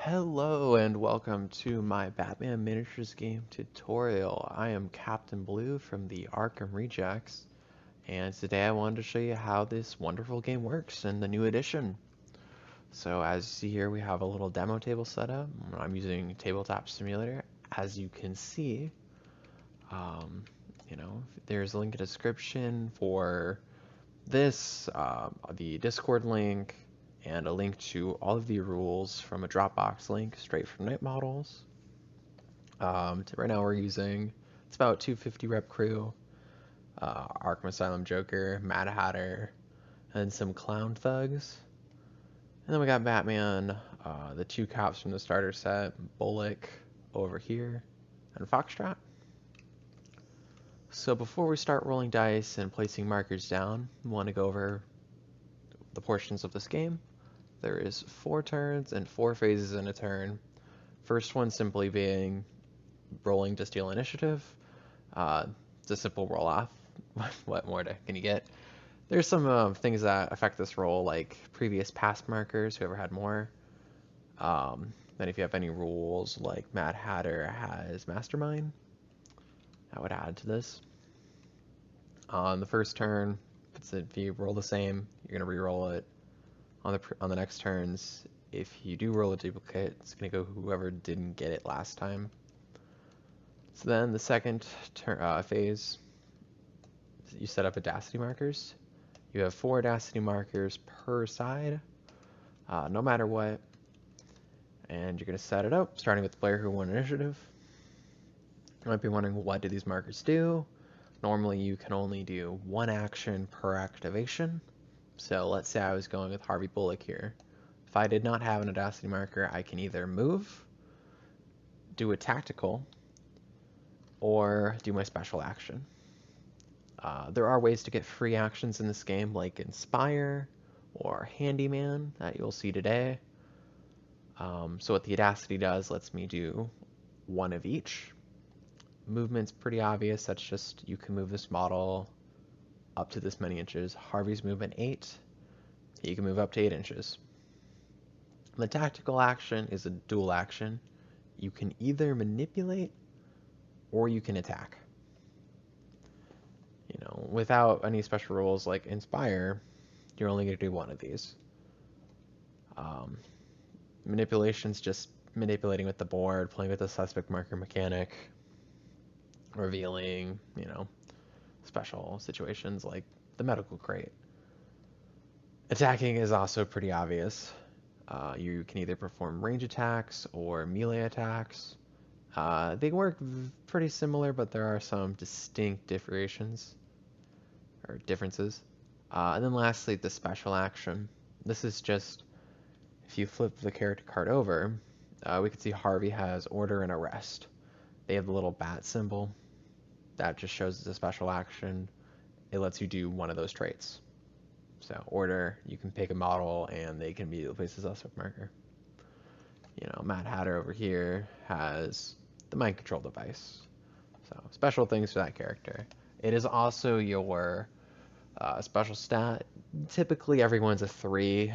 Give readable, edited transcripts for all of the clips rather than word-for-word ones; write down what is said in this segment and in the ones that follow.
Hello and welcome to my Batman Miniatures game tutorial. I am Captain Blue from the Arkham Rejects, and today I wanted to show you how this wonderful game works in the new edition. So as you see here, we have a little demo table set up. I'm using Tabletop Simulator. As you can see, um, there's a link in the description for this, the Discord link, and a link to all of the rules from a Dropbox link straight from Night Models. Right now we're using, it's about 250 rep crew, Arkham Asylum Joker, Mad Hatter, and some Clown Thugs. And then we got Batman, the two cops from the starter set, Bullock over here, and Foxtrot. So before we start rolling dice and placing markers down, we want to go over the portions of this game. There is 4 turns and 4 phases in a turn. First one simply being rolling to steal initiative. It's a simple roll off. What more can you get? There's some things that affect this roll, like previous past markers, whoever had more. Then if you have any rules, like Mad Hatter has Mastermind, that would add to this. On the first turn, if you roll the same, you're going to re-roll it. On the next turns, if you do roll a duplicate, it's going to go whoever didn't get it last time. So then the second phase, you set up Audacity markers. You have 4 Audacity markers per side, no matter what. And you're going to set it up, starting with the player who won initiative. You might be wondering, what do these markers do? Normally you can only do 1 action per activation. So let's say I was going with Harvey Bullock here. If I did not have an Audacity marker, I can either move, do a tactical, or do my special action. There are ways to get free actions in this game, like Inspire or Handyman, that you'll see today. So what the Audacity does lets me do 1 of each. Movement's pretty obvious. That's just, you can move this model up to this many inches. Harvey's movement 8. You can move up to 8 inches. The tactical action is a dual action. You can either manipulate or you can attack. Without any special rules like Inspire, you're only going to do 1 of these. Manipulation's just manipulating with the board, playing with the suspect marker mechanic, revealing, special situations like the medical crate. Attacking is also pretty obvious. You can either perform range attacks or melee attacks. They work pretty similar, but there are some distinct differentiations or differences. And then lastly, the special action. This is just, if you flip the character card over, we can see Harvey has order and arrest. They have the little bat symbol. That just shows it's a special action. It lets you do 1 of those traits. So order, you can pick a model and they can immediately place a suspect marker. Mad Hatter over here has the mind control device. So special things for that character. It is also your special stat. Typically everyone's a 3.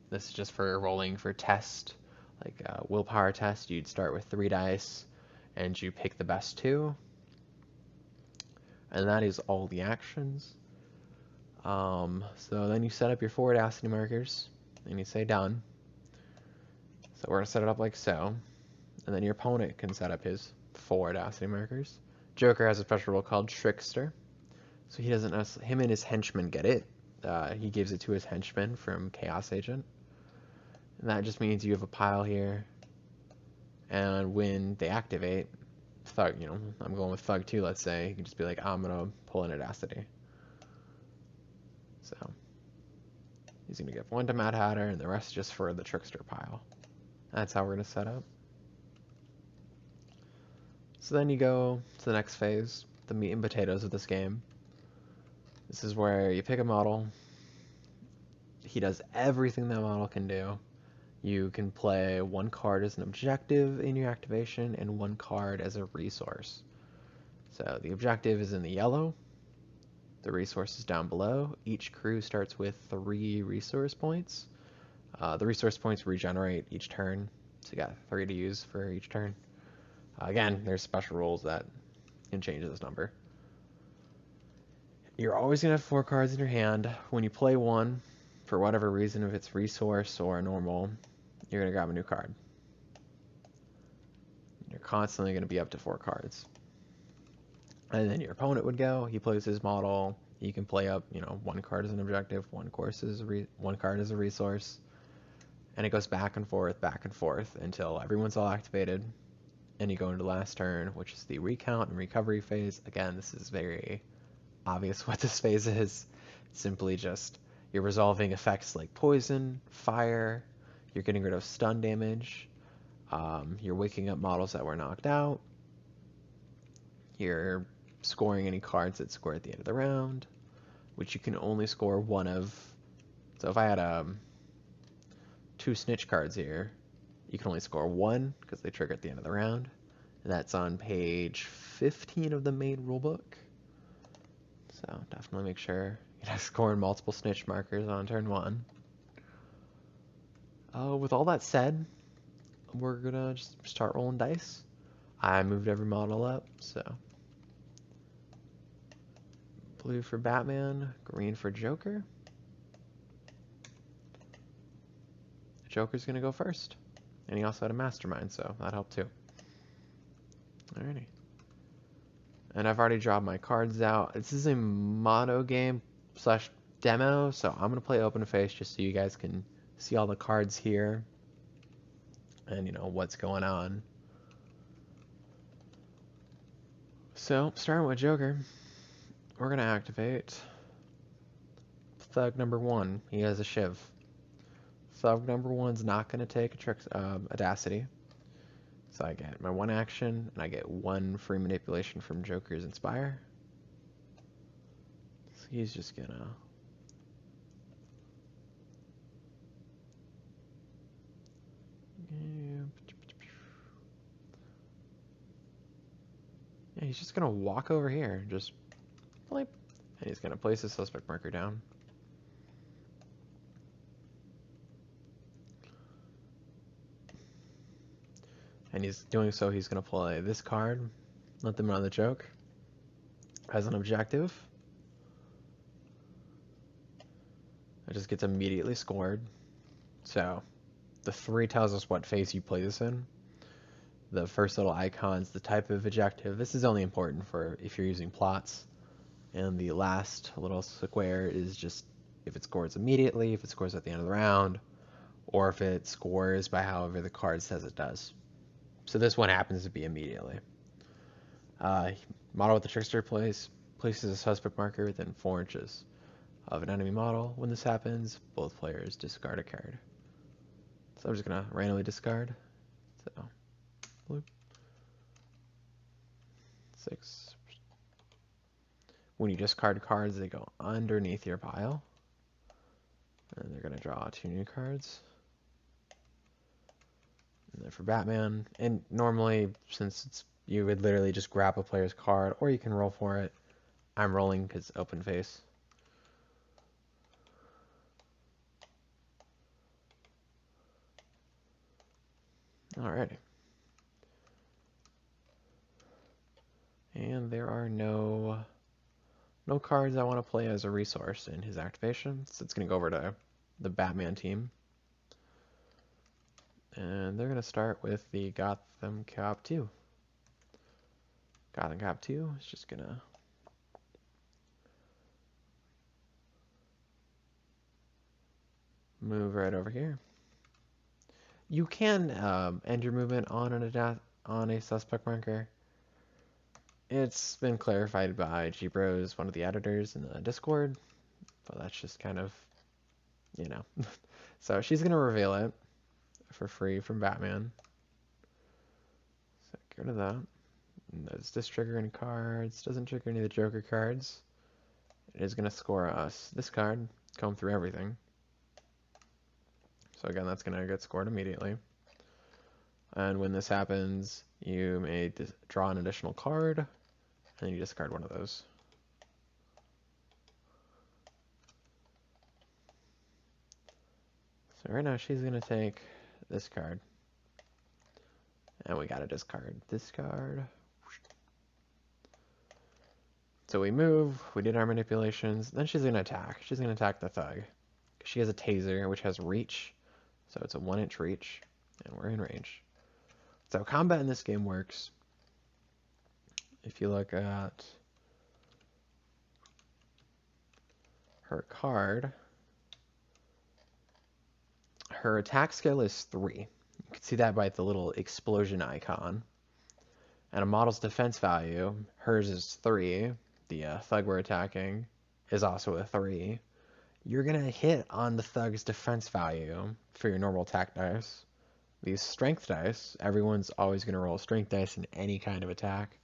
This is just for rolling for test, like a willpower test. You'd start with 3 dice and you pick the best 2. And that is all the actions. So then you set up your 4 Audacity markers and you say done. So we're going to set it up like so. And then your opponent can set up his 4 Audacity markers. Joker has a special rule called Trickster. So he doesn't, him and his henchmen get it. He gives it to his henchmen from Chaos Agent. And that just means you have a pile here. And when they activate, Thug, I'm going with Thug 2, let's say. You can just be like, I'm going to pull an Audacity. So he's going to give 1 to Mad Hatter and the rest just for the Trickster pile. That's how we're going to set up. So then you go to the next phase, the meat and potatoes of this game. This is where you pick a model. He does everything that model can do. You can play 1 card as an objective in your activation and 1 card as a resource. So the objective is in the yellow. The resource is down below. Each crew starts with 3 resource points. The resource points regenerate each turn, So you got 3 to use for each turn. Again, there's special rules that can change this number. You're always going to have 4 cards in your hand. When you play one, for whatever reason, if it's resource or normal, you're going to grab a new card. You're constantly going to be up to 4 cards. And then your opponent would go, he plays his model, he can play up, 1 card as an objective, 1 card as a resource, and it goes back and forth until everyone's all activated, and you go into the last turn, which is the recount and recovery phase. Again, this is very obvious what this phase is. It's simply just you're resolving effects like poison, fire, you're getting rid of stun damage, you're waking up models that were knocked out, you're scoring any cards that score at the end of the round, which you can only score one of. So if I had 2 snitch cards here, you can only score 1 because they trigger at the end of the round. And that's on page 15 of the main rulebook. So definitely make sure you're scoring multiple snitch markers on turn 1. With all that said, we're gonna just start rolling dice. I moved every model up, so blue for Batman, green for Joker. Joker's gonna go first. And he also had a mastermind, so that helped too. Alrighty. And I've already dropped my cards out. This is a mono game / demo, so I'm gonna play open face just so you guys can see all the cards here and what's going on. So starting with Joker, we're gonna activate Thug number 1. He has a Shiv. Thug number 1's not gonna take Audacity. So I get my 1 action, and I get 1 free manipulation from Joker's Inspire. So he's just gonna... Yeah, he's just gonna walk over here, just blip, and he's gonna place his suspect marker down. And he's doing so, he's going to play this card, let them run the joke, as an objective. It just gets immediately scored. So, the 3 tells us what phase you play this in. The first little icon's the type of objective. This is only important for if you're using plots. And the last little square is just if it scores immediately, if it scores at the end of the round, or if it scores by however the card says it does. So this one happens to be immediately. Model with the Trickster places a suspect marker within 4 inches of an enemy model. When this happens, both players discard a card. So I'm just going to randomly discard. So, blue. 6. When you discard cards, they go underneath your pile. And they're going to draw 2 new cards. And then for Batman, and normally, since you would literally just grab a player's card, or you can roll for it. I'm rolling because open face. Alrighty. And there are no cards I want to play as a resource in his activation, so it's going to go over to the Batman team. And they're going to start with the Gotham Cop 2. Gotham Cop 2 is just going to move right over here. You can end your movement on a suspect marker. It's been clarified by G-Bros, one of the editors in the Discord, but that's just kind of, So she's going to reveal it for free from Batman. So go to that. Does this trigger any cards? Doesn't trigger any of the Joker cards. It is going to score us this card, comb through everything. So again, that's going to get scored immediately. And when this happens, you may draw an additional card, and then you discard one of those. So right now she's going to take this card. And we gotta discard this card. So we move, we did our manipulations, then she's gonna attack. She's gonna attack the thug. She has a taser, which has reach, so it's a 1-inch reach, and we're in range. So combat in this game works. If you look at her card, her attack skill is 3. You can see that by the little explosion icon. And a model's defense value, hers is 3. The thug we're attacking is also a 3. You're going to hit on the thug's defense value for your normal attack dice. These strength dice, everyone's always going to roll strength dice in any kind of attack.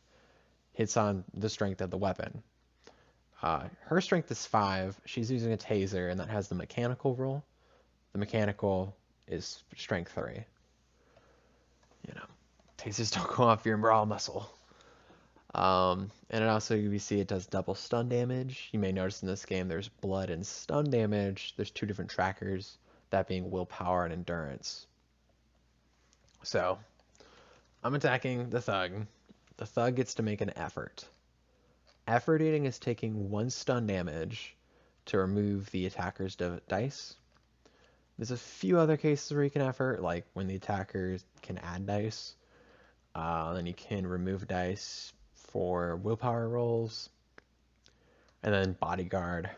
Hits on the strength of the weapon. Her strength is 5. She's using a taser, and that has the mechanical roll. The mechanical is strength 3. You know, tasers don't go off your brawl muscle. And it also, you see it does double stun damage. You may notice in this game there's blood and stun damage. There's 2 different trackers, that being willpower and endurance. So, I'm attacking the thug. The thug gets to make an effort. Effort eating is taking 1 stun damage to remove the attacker's dice. There's a few other cases where you can effort, like when the attacker can add dice. Then you can remove dice for willpower rolls. And then bodyguard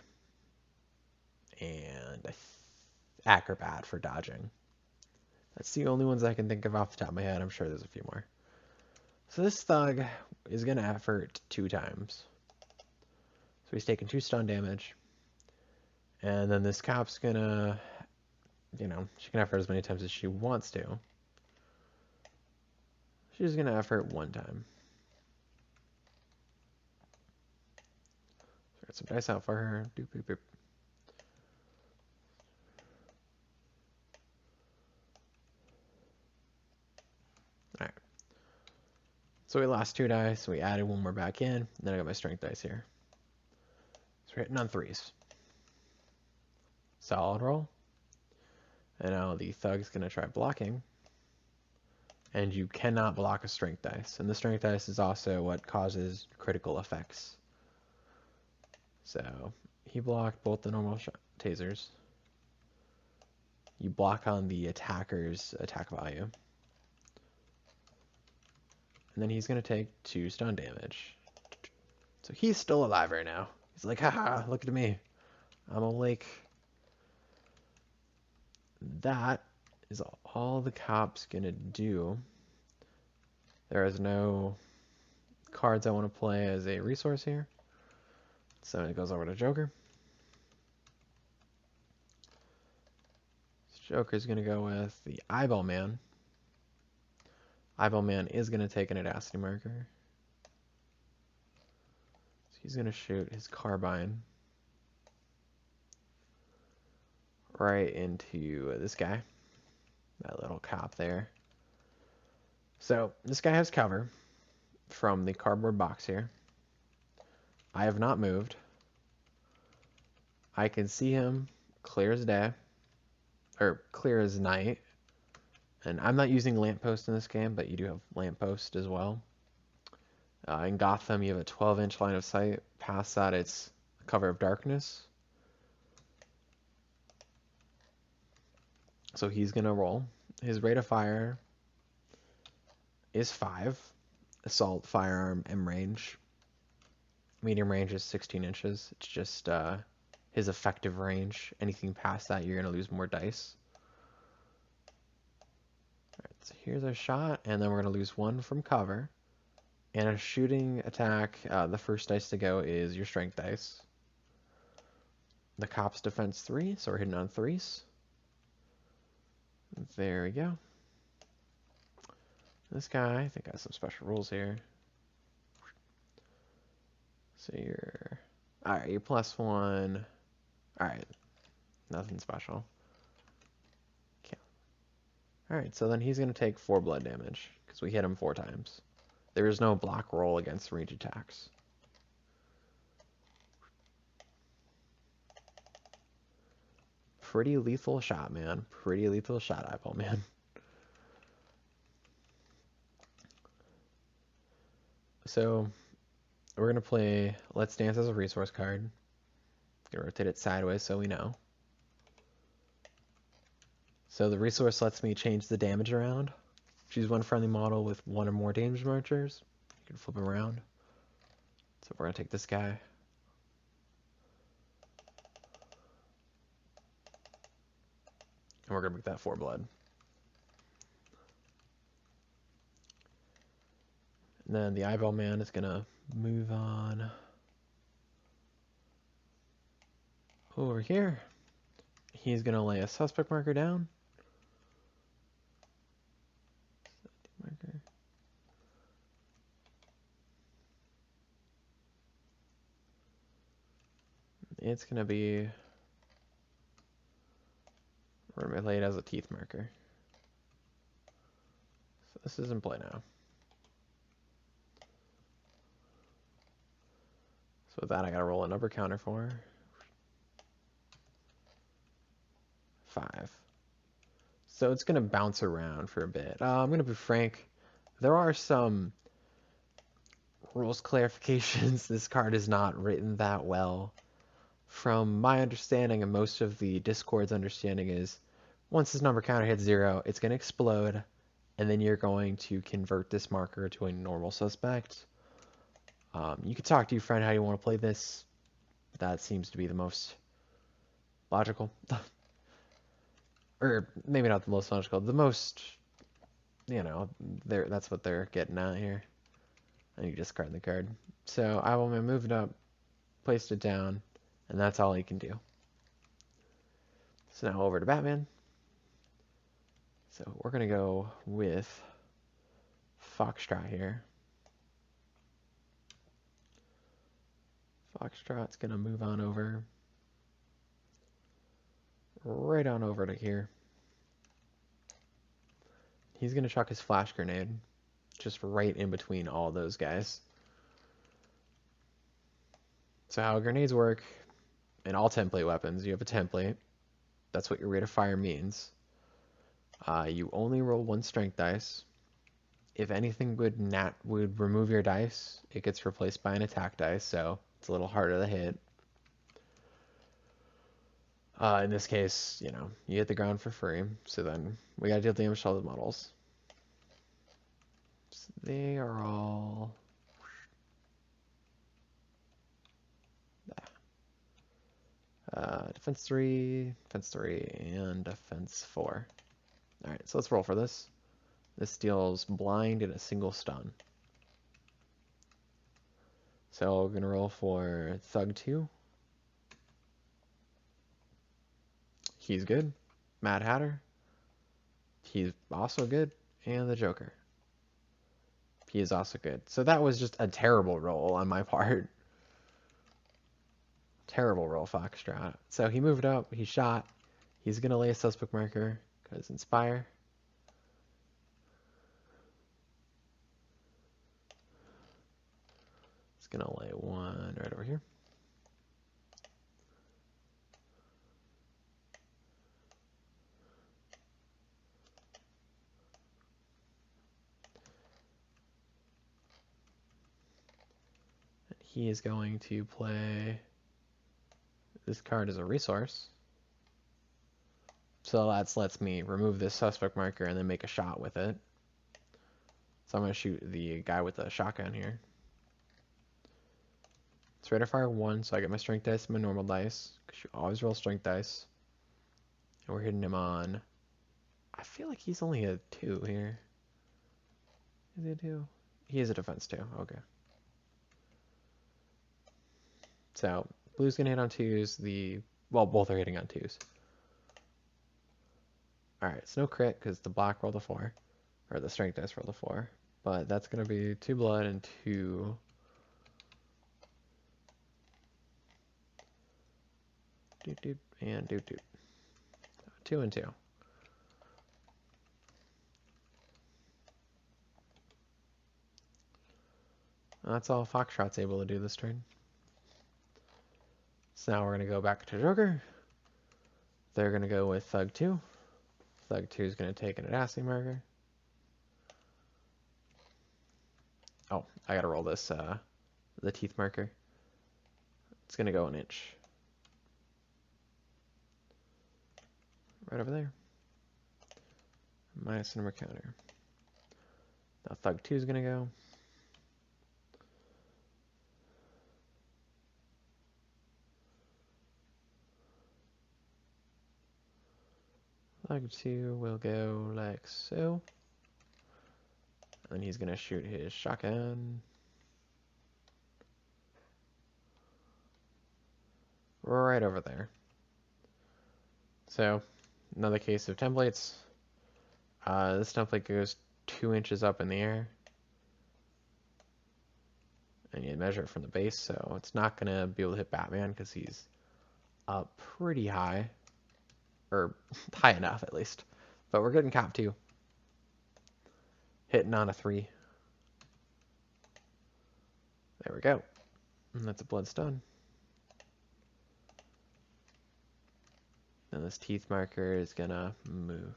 and acrobat for dodging. That's the only ones I can think of off the top of my head. I'm sure there's a few more. So this thug is going to effort 2 times. So he's taking 2 stun damage. And then this cop's going to, she can effort as many times as she wants to. She's going to effort 1 time. So get some dice out for her. Doop, doop, doop. Alright. So we lost 2 dice, so we added 1 more back in. Then I got my strength dice here. So we're hitting on 3s. Solid roll. And now the thug's going to try blocking. And you cannot block a strength dice. And the strength dice is also what causes critical effects. So he blocked both the normal tasers. You block on the attacker's attack value. And then he's going to take 2 stun damage. So he's still alive right now. He's like, haha, look at me. I'm awake. That is all the cop's going to do. There is no cards I want to play as a resource here. So it goes over to Joker. Joker's going to go with the Eyeball Man. Eyeball Man is going to take an Audacity marker. So he's going to shoot his carbine right into this guy. That little cop there. So this guy has cover from the cardboard box here. I have not moved. I can see him clear as day, or clear as night. And I'm not using lamppost in this game, but you do have lamppost as well. In Gotham, you have a 12-inch line of sight. Past that, it's cover of darkness. So he's going to roll. His rate of fire is 5. Assault, firearm, M range. Medium range is 16 inches. It's just his effective range. Anything past that, you're going to lose more dice. Alright, so here's our shot, and then we're going to lose 1 from cover. And a shooting attack, the first dice to go is your strength dice. The cop's defense 3, so we're hitting on 3s. There we go. This guy, I think, has some special rules here. So you're... Alright, you're +1. Alright, nothing special. Okay. Alright, so then he's going to take 4 blood damage, because we hit him 4 times. There is no block roll against range attacks. Pretty lethal shot, man. Pretty lethal shot, Eyeball Man. So we're gonna play Let's Dance as a resource card. Gonna rotate it sideways so we know. So the resource lets me change the damage around. Choose one friendly model with one or more damage markers. You can flip them around. So we're gonna take this guy. And we're gonna make that 4 blood. And then the eyeball man is gonna move on over here. He's gonna lay a suspect marker down. Marker. It's gonna be, we're gonna lay it as a teeth marker. So this is in play now. So with that, I gotta roll a number counter for 5. So it's gonna bounce around for a bit. I'm gonna be frank. There are some rules clarifications. This card is not written that well. From my understanding and most of the Discord's understanding is, once this number counter hits 0, it's gonna explode, and then you're going to convert this marker to a normal suspect. You can talk to your friend how you want to play this. That seems to be the most logical. Or maybe not the most logical, the most, that's what they're getting at here. And you discard the card. So I will move it up, placed it down, and that's all he can do. So now over to Batman. So we're going to go with Foxtrot here. Foxtrot's going to move on over, right on over to here. He's going to chuck his flash grenade just right in between all those guys. So how grenades work, in all template weapons, you have a template. That's what your rate of fire means. You only roll 1 strength dice. If anything would remove your dice, it gets replaced by an attack dice, so it's a little harder to hit. In this case, you hit the ground for free, so then we gotta deal damage to all the models. So they are all... defense 3, and defense 4. Alright, so let's roll for this. This deals blind and a single stun. So we're going to roll for Thug 2. He's good. Mad Hatter. He's also good. And the Joker. He is also good. So that was just a terrible roll on my part. Terrible roll, Foxtrot. So he moved up. He shot. He's going to lay a suspect marker because Inspire. It's going to lay one right over here. He is going to play this card as a resource. So that lets me remove this suspect marker and then make a shot with it. So I'm going to shoot the guy with the shotgun here. It's rate of fire 1, so I get my strength dice and my normal dice, because you always roll strength dice. And we're hitting him on... I feel like he's only a 2 here. Is he a 2? He is a defense 2, okay. So, blue's going to hit on 2s, well, both are hitting on 2s. Alright, it's no crit, because the black rolled a 4. Or the strength dice rolled a 4. But that's going to be 2 blood and 2... Doot doot and doot doot. 2 and 2. That's all Foxtrot's able to do this turn. So now we're going to go back to Joker. They're going to go with Thug 2. Thug 2 is going to take an Adassi marker. Oh, I gotta roll this, the teeth marker. It's gonna go an inch. Right over there. Minus number counter. Now Thug 2 is gonna go. Thug 2 will go like so. And then he's gonna shoot his shotgun. Right over there. So, another case of templates. This template goes 2 inches up in the air. And you measure it from the base, so it's not going to be able to hit Batman because he's up pretty high. Or high enough, at least. But we're getting Cop 2. Hitting on a 3. There we go. And that's a bloodstone. And this teeth marker is going to move.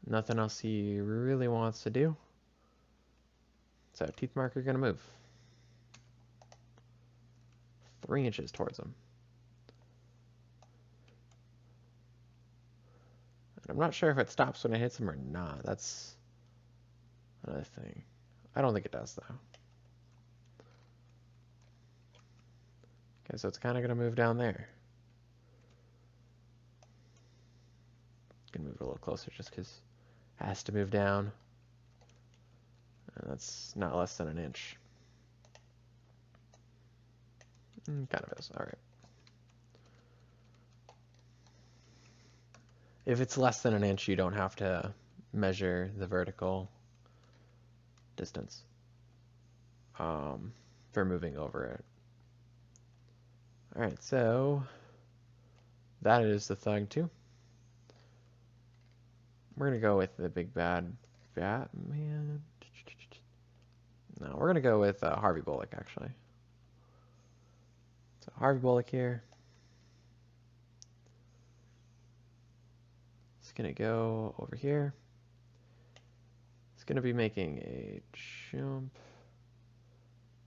Nothing else he really wants to do. So teeth marker going to move 3 inches towards him. And I'm not sure if it stops when it hits him or not. That's another thing. I don't think it does, though. Okay, so it's kind of going to move down there. Going to move it a little closer just because it has to move down. And that's not less than an inch. Kind of is. All right. If it's less than an inch, you don't have to measure the vertical distance for moving over it. All right, so that is the Thug 2. We're going to go with the big bad Batman. No, we're going to go with Harvey Bullock, actually. So Harvey Bullock here. It's going to go over here. It's going to be making a jump.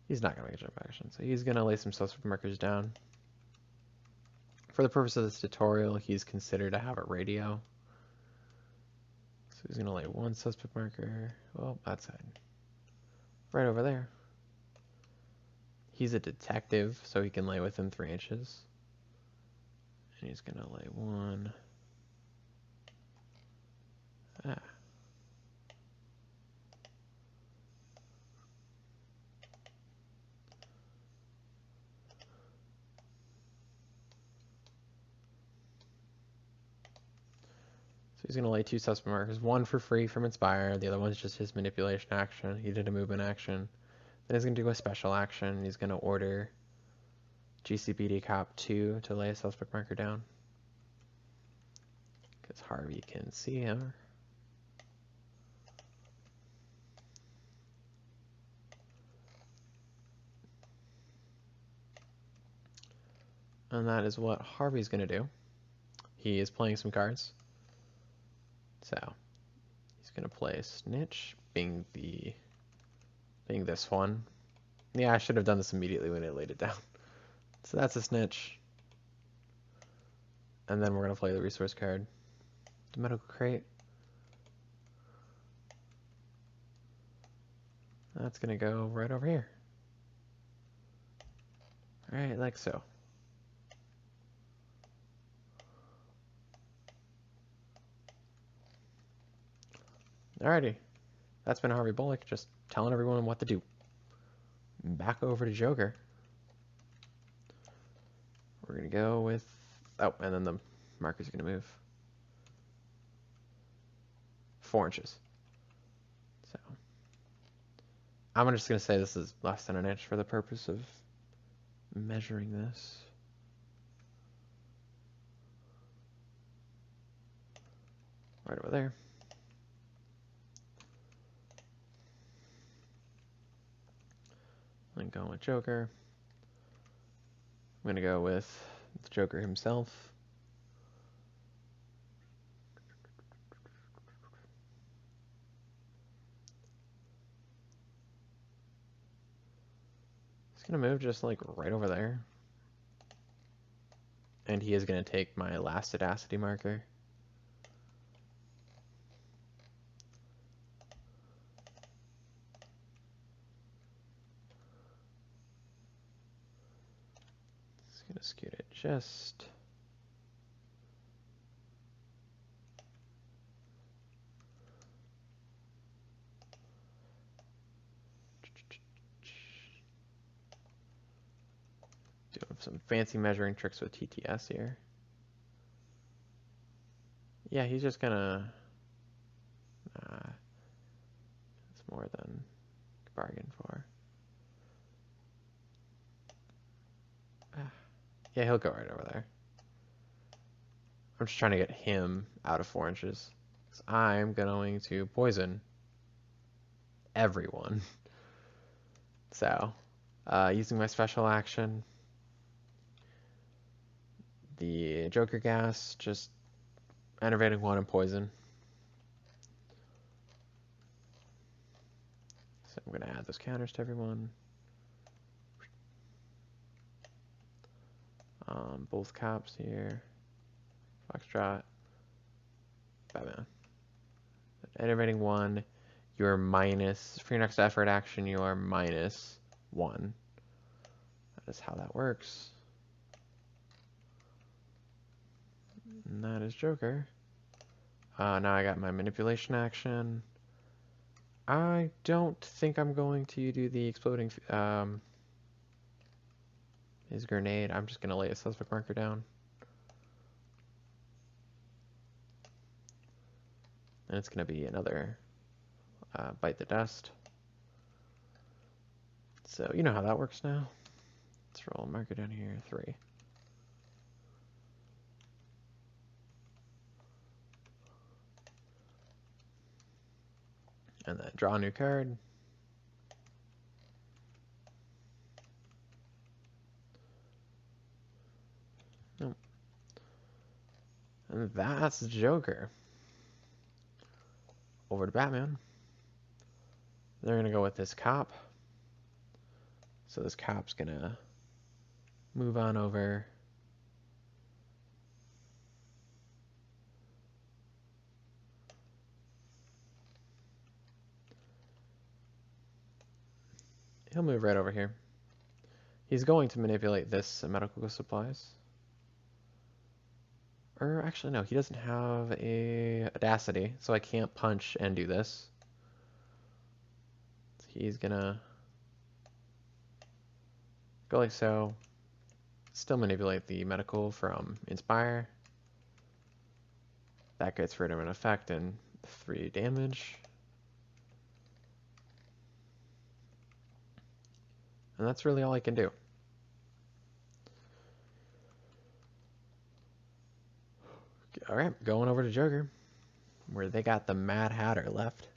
He's not going to make a jump action, so he's going to lay some suspect markers down. For the purpose of this tutorial, he's considered to have a radio. So he's going to lay one suspect marker. Well, that side. Right over there. He's a detective, so he can lay within 3 inches. And he's going to lay one. Ah. So he's going to lay 2 suspect markers, one for free from Inspire, the other one's just his manipulation action. He did a movement action. Then he's going to do a special action. He's going to order GCPD Cop 2 to lay a suspect marker down. Because Harvey can see him. And that is what Harvey's going to do. He is playing some cards. So he's going to play Snitch, being this one. Yeah, I should have done this immediately when I laid it down. So that's a Snitch. And then we're going to play the resource card. The medical crate. That's going to go right over here. Alright, like so. Alrighty. That's been Harvey Bullock, just telling everyone what to do. Back over to Joker. We're going to go with... Oh, and then the marker's going to move 4 inches. So I'm just going to say this is less than an inch for the purpose of measuring this. Right over there. I'm going with Joker. I'm going to go with the Joker himself. He's gonna move just like right over there. And he is gonna take my last Audacity marker. Just gonna scoot it just. Doing some fancy measuring tricks with TTS here. Yeah, he's just gonna. It's more than bargain for. Yeah, he'll go right over there. I'm just trying to get him out of 4 inches. 'Cause I'm going to poison everyone. So, using my special action, the Joker gas, just enervating 1 and poison. So I'm going to add those counters to everyone. Both cops here. Foxtrot. Batman. Enervating 1. You're minus, for your next effort action, you are minus 1. That is how that works. And that is Joker. Now I got my manipulation action. I don't think I'm going to do the exploding his grenade. I'm just going to lay a suspect marker down. And it's going to be another bite the dust. So you know how that works now. Let's roll a marker down here, 3. And then draw a new card. Nope. And that's Joker. Over to Batman. They're going to go with this cop. So this cop's going to move on over. He'll move right over here. He's going to manipulate this medical supplies. Or actually, no, he doesn't have a Audacity, so I can't punch and do this. He's gonna go like so. Still manipulate the medical from Inspire. That gets rid of an effect and 3 damage. And that's really all I can do. Alright, going over to Joker, where they got the Mad Hatter left.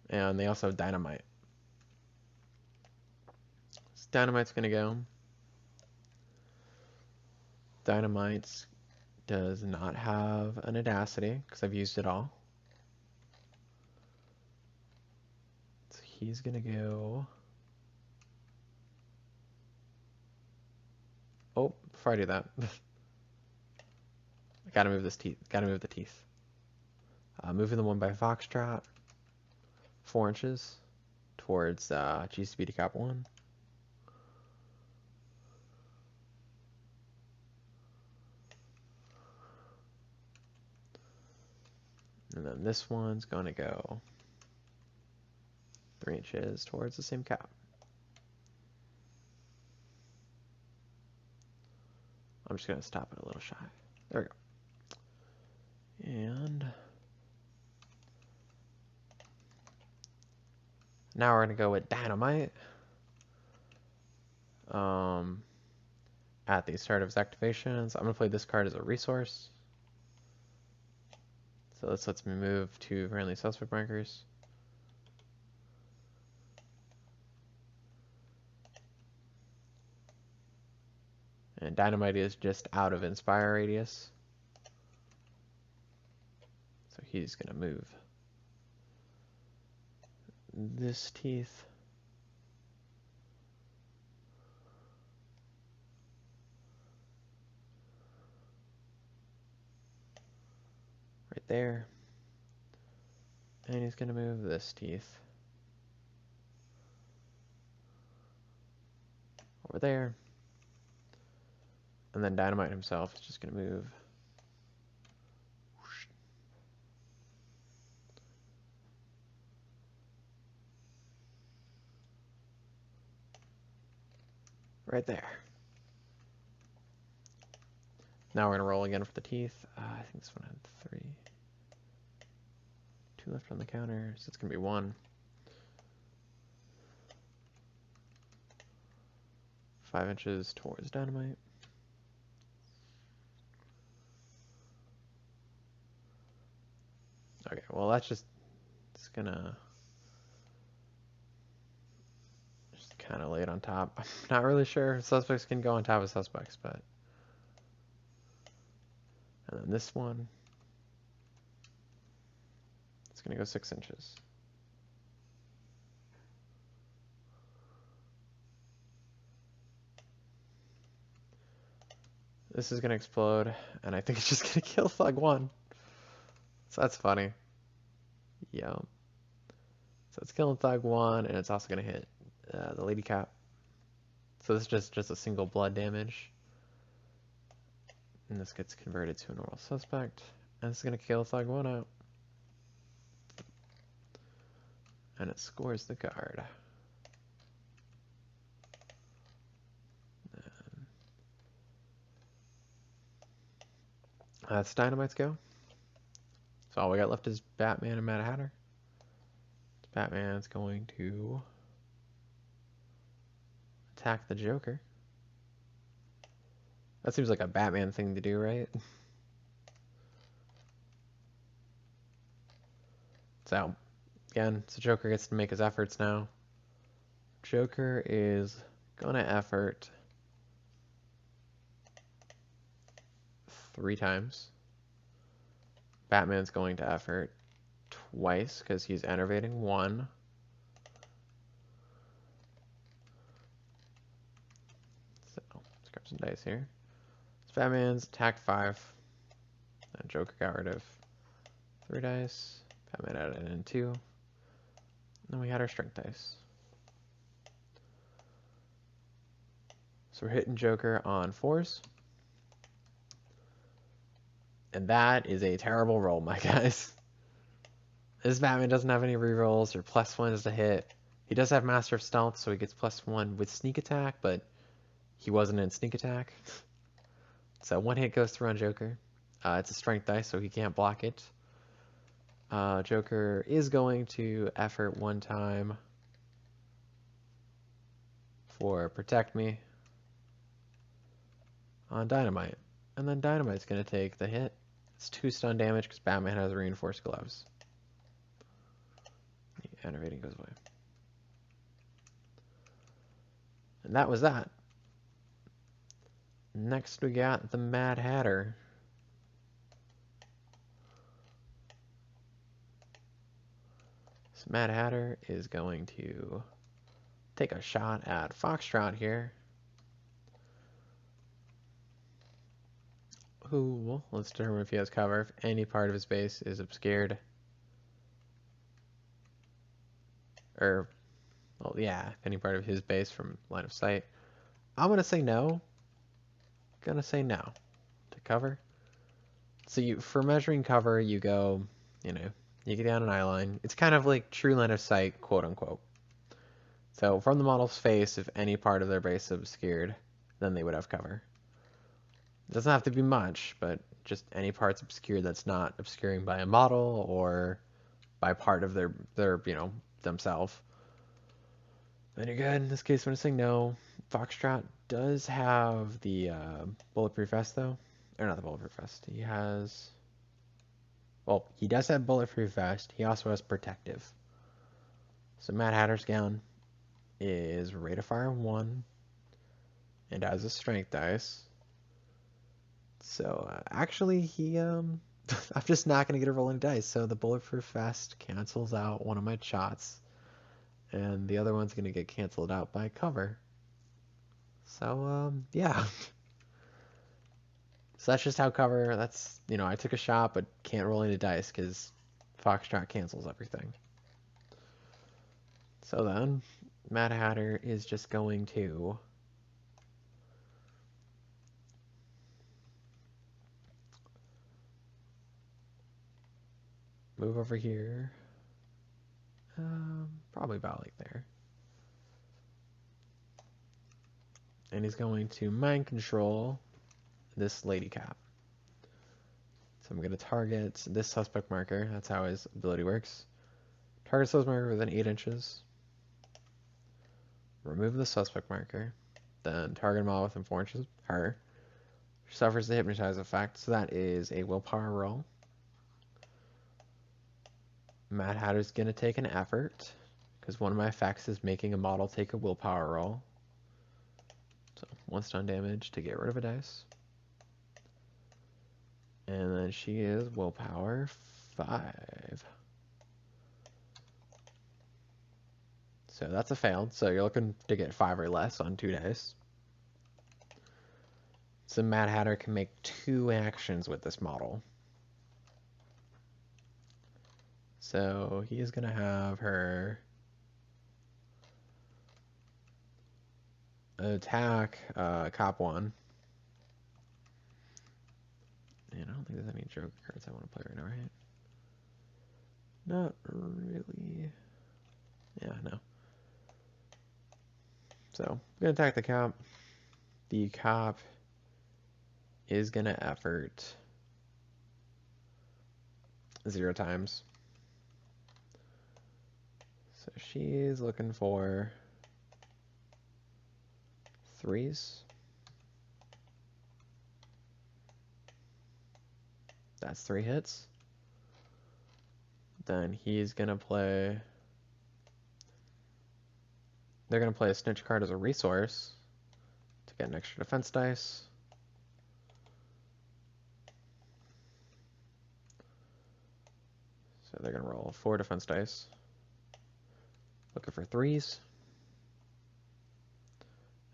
And they also have Dynamite. So Dynamite's gonna go. Dynamite does not have an Audacity, because I've used it all. So he's gonna go. Oh, before I do that, I gotta move this teeth. Gotta move the teeth. Moving the one by Foxtrot, 4 inches towards GCP Cap 1. And then this one's going to go 3 inches towards the same cap. I'm just going to stop it a little shy. There we go. And now we're going to go with Dynamite. At the start of his activations, I'm going to play this card as a resource. So this lets me move 2 friendly suspect markers. And Dynamite is just out of Inspire radius. So he's going to move this teeth. there. And he's gonna move this teeth over there. And then Dynamite himself is just gonna move right there. Now we're gonna roll again for the teeth. I think this one had 3. 2 left on the counter, so it's gonna be 1. 5 inches towards Dynamite. Okay, well that's just, it's gonna just kind of lay it on top. I'm not really sure. Suspects can go on top of suspects, but. And then this one, it's gonna go 6 inches. This is gonna explode, and I think it's just gonna kill Thug 1. So that's funny. Yep. So it's killing Thug 1, and it's also gonna hit the Lady Cap. So this is just a single blood damage. And this gets converted to a normal suspect. And it's gonna kill Thug 1 out. And it scores the card. That's Dynamite's go. So all we got left is Batman and Mad Hatter. Batman's going to attack the Joker. That seems like a Batman thing to do, right? So, again, so Joker gets to make his efforts now. Joker is gonna effort 3 times. Batman's going to effort twice because he's enervating 1. So let's grab some dice here. So Batman's attack 5. And Joker got rid of 3 dice. Batman added in 2. And then we had our strength dice. So we're hitting Joker on 4s. And that is a terrible roll, my guys. This Batman doesn't have any rerolls or +1s to hit. He does have Master of Stealth, so he gets +1 with sneak attack, but he wasn't in sneak attack. So 1 hit goes through on Joker. It's a strength dice, so he can't block it. Joker is going to effort 1 time for Protect Me on Dynamite. And then Dynamite's going to take the hit. It's 2 stun damage because Batman has reinforced gloves. The enervating goes away. And that was that. Next we got the Mad Hatter. So Mad Hatter is going to take a shot at Foxtrot here. Who, well, let's determine if he has cover. If any part of his base is obscured. Or, well, yeah, if any part of his base from line of sight. I'm going to say no. Gonna say no to cover. So for measuring cover, you go, you get down an eye line. It's kind of like true line of sight, quote unquote. So from the model's face, if any part of their base is obscured, then they would have cover. It doesn't have to be much, but just any parts obscured that's not obscuring by a model or by part of their themselves. Then you're good. In this case, I'm going to say no. Foxtrot does have the bulletproof vest, though. Or not the bulletproof vest. He has... Well, he does have bulletproof vest. He also has protective. So Mad Hatter's gown is rate of fire 1. And has a strength dice. So, actually, he... I'm just not going to get a rolling dice. So the bulletproof vest cancels out one of my shots. And the other one's going to get canceled out by cover. So, yeah. So that's just how cover, that's, you know, I took a shot, but can't roll any dice because Foxtrot cancels everything. So then, Mad Hatter is just going to move over here. Probably about like there. And he's going to mind control this lady cap. So I'm going to target this suspect marker. That's how his ability works. Target suspect marker within 8 inches. Remove the suspect marker. Then target them all within 4 inches of her. She suffers the hypnotize effect. So that is a willpower roll. Mad Hatter's going to take an effort, because one of my effects is making a model take a willpower roll. So 1 stun damage to get rid of a dice. And then she is willpower 5. So that's a failed. So you're looking to get 5 or less on 2 dice. So Mad Hatter can make 2 actions with this model. So he is going to have her attack Cop 1. And I don't think there's any Joker cards I want to play right now, right? Not really. Yeah, no. So I'm going to attack the cop. The cop is going to effort 0 times. So she's looking for 3s. That's 3 hits. Then he's going to play... They're going to play a snitch card as a resource to get an extra defense dice. So they're going to roll 4 defense dice. Looking for 3s.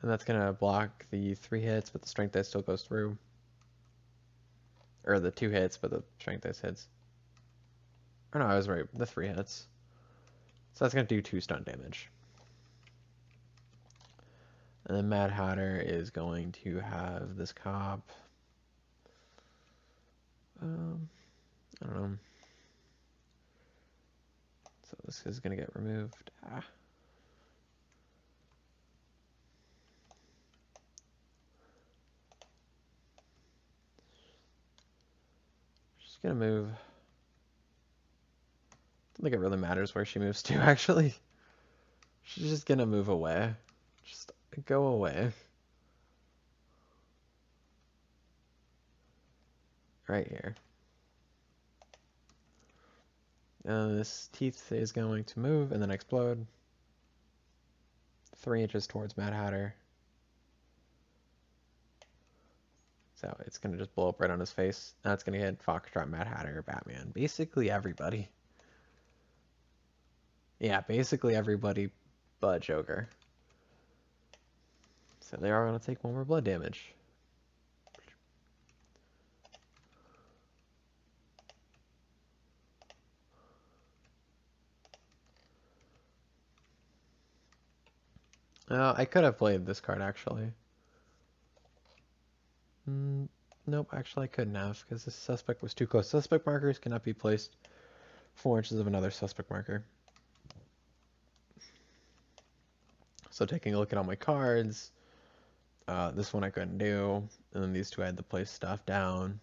And that's going to block the 3 hits, but the strength dice still goes through. Or the 2 hits, but the strength dice hits. Or no, I was right. The 3 hits. So that's going to do 2 stun damage. And then Mad Hatter is going to have this cop. I don't know. So this is going to get removed. She's going to move. I don't think it really matters where she moves to, actually. She's just going to move away. Just go away. Right here. This teeth is going to move and then explode 3 inches towards Mad Hatter. So it's going to just blow up right on his face. Now it's going to hit Foxtrot, Mad Hatter, Batman. Basically everybody. Yeah, basically everybody but Joker. So they are going to take 1 more blood damage. I could have played this card, actually. Nope, actually I couldn't have, because the suspect was too close. Suspect markers cannot be placed 4 inches of another suspect marker. So taking a look at all my cards, this one I couldn't do, and then these 2 I had to place stuff down,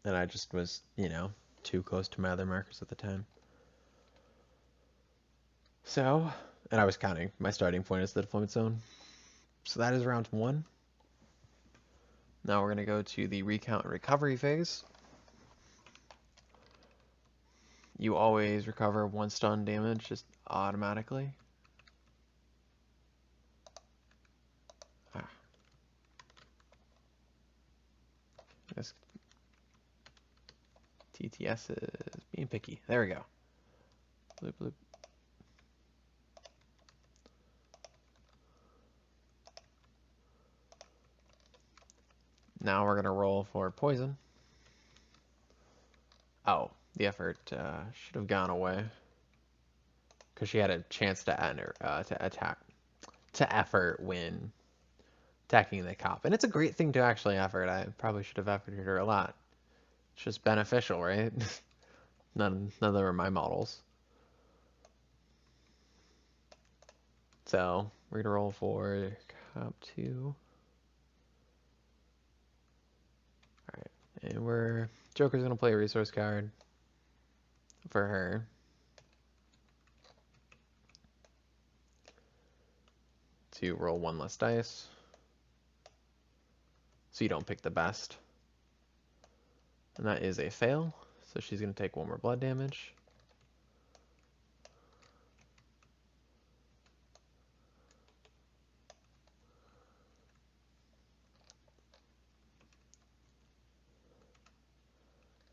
and I just was, you know, too close to my other markers at the time. So, and I was counting my starting point as the deployment zone. So that is round 1. Now we're going to go to the recount and recovery phase. You always recover 1 stun damage just automatically. This TTS is being picky. There we go. Bloop, bloop. Now we're gonna roll for poison. Oh, the effort should have gone away because she had a chance to enter to attack to effort when attacking the cop, and it's a great thing to actually effort. I probably should have efforted her a lot. It's just beneficial, right? None of them are my models. So we're gonna roll for cop 2. All right, and Joker's gonna play a resource card for her. To roll 1 less dice. So you don't pick the best. And that is a fail. So she's going to take 1 more blood damage.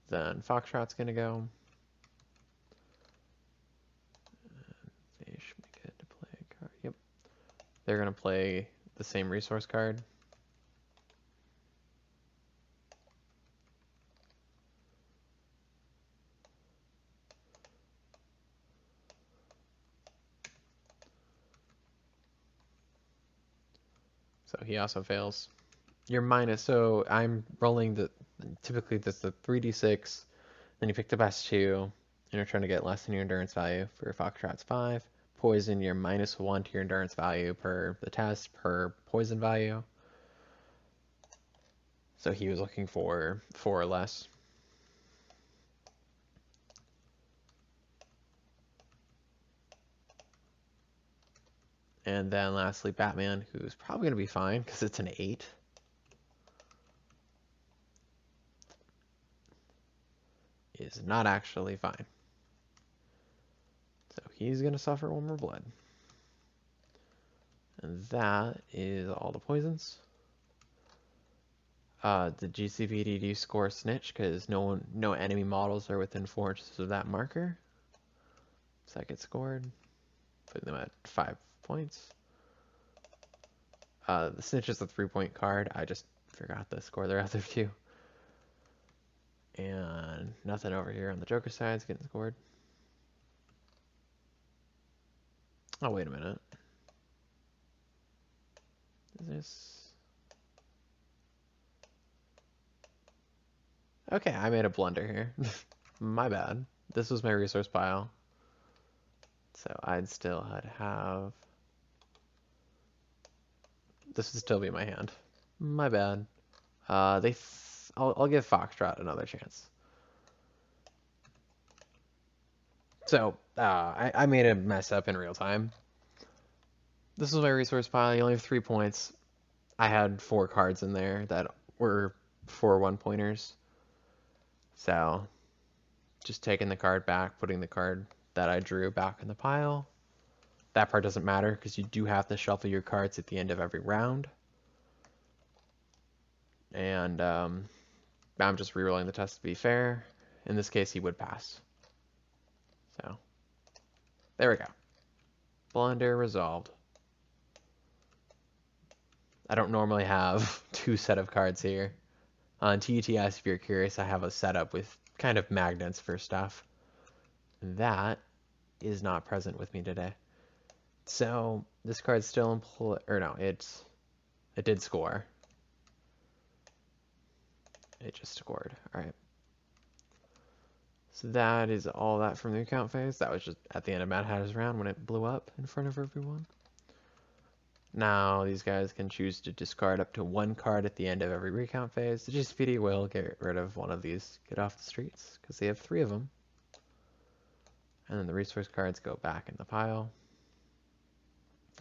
Then Foxtrot's going to go. They should get to play a card. Yep. They're going to play the same resource card. So he also fails. You're minus, so I'm rolling typically that's the 3d6, then you pick the best 2, and you're trying to get less than your endurance value. For Foxtrot's 5. Poison, you're -1 to your endurance value per the test, per poison value. So he was looking for 4 or less. And then lastly, Batman, who's probably going to be fine because it's an 8. Is not actually fine. So he's going to suffer 1 more blood. And that is all the poisons. The GCPD do score snitch because no enemy models are within 4 inches of that marker. So that gets scored. Putting them at 5 points. The snitch is a 3-point card. I just forgot to score their other 2. And nothing over here on the Joker side is getting scored. Oh, wait a minute. Is this... Okay, I made a blunder here. My bad. This was my resource pile. So I'd still have... This would still be my hand. My bad. I'll give Foxtrot another chance. So, I made a mess up in real time. This was my resource pile. You only have 3 points. I had 4 cards in there that were 4 1-pointers. So, just taking the card back, putting the card that I drew back in the pile. That part doesn't matter because you do have to shuffle your cards at the end of every round. And I'm just rerolling the test to be fair. In this case, he would pass. So, there we go. Blunder resolved. I don't normally have 2 set of cards here. On TUTS, if you're curious, I have a setup with kind of magnets for stuff. That is not present with me today. So this card's still in play, or no, it did score. It just scored. All right. So that is all that from the recount phase. That was just at the end of Mad Hatter's round when it blew up in front of everyone. Now these guys can choose to discard up to 1 card at the end of every recount phase. The GCPD will get rid of one of these, get off the streets, because they have 3 of them. And then the resource cards go back in the pile.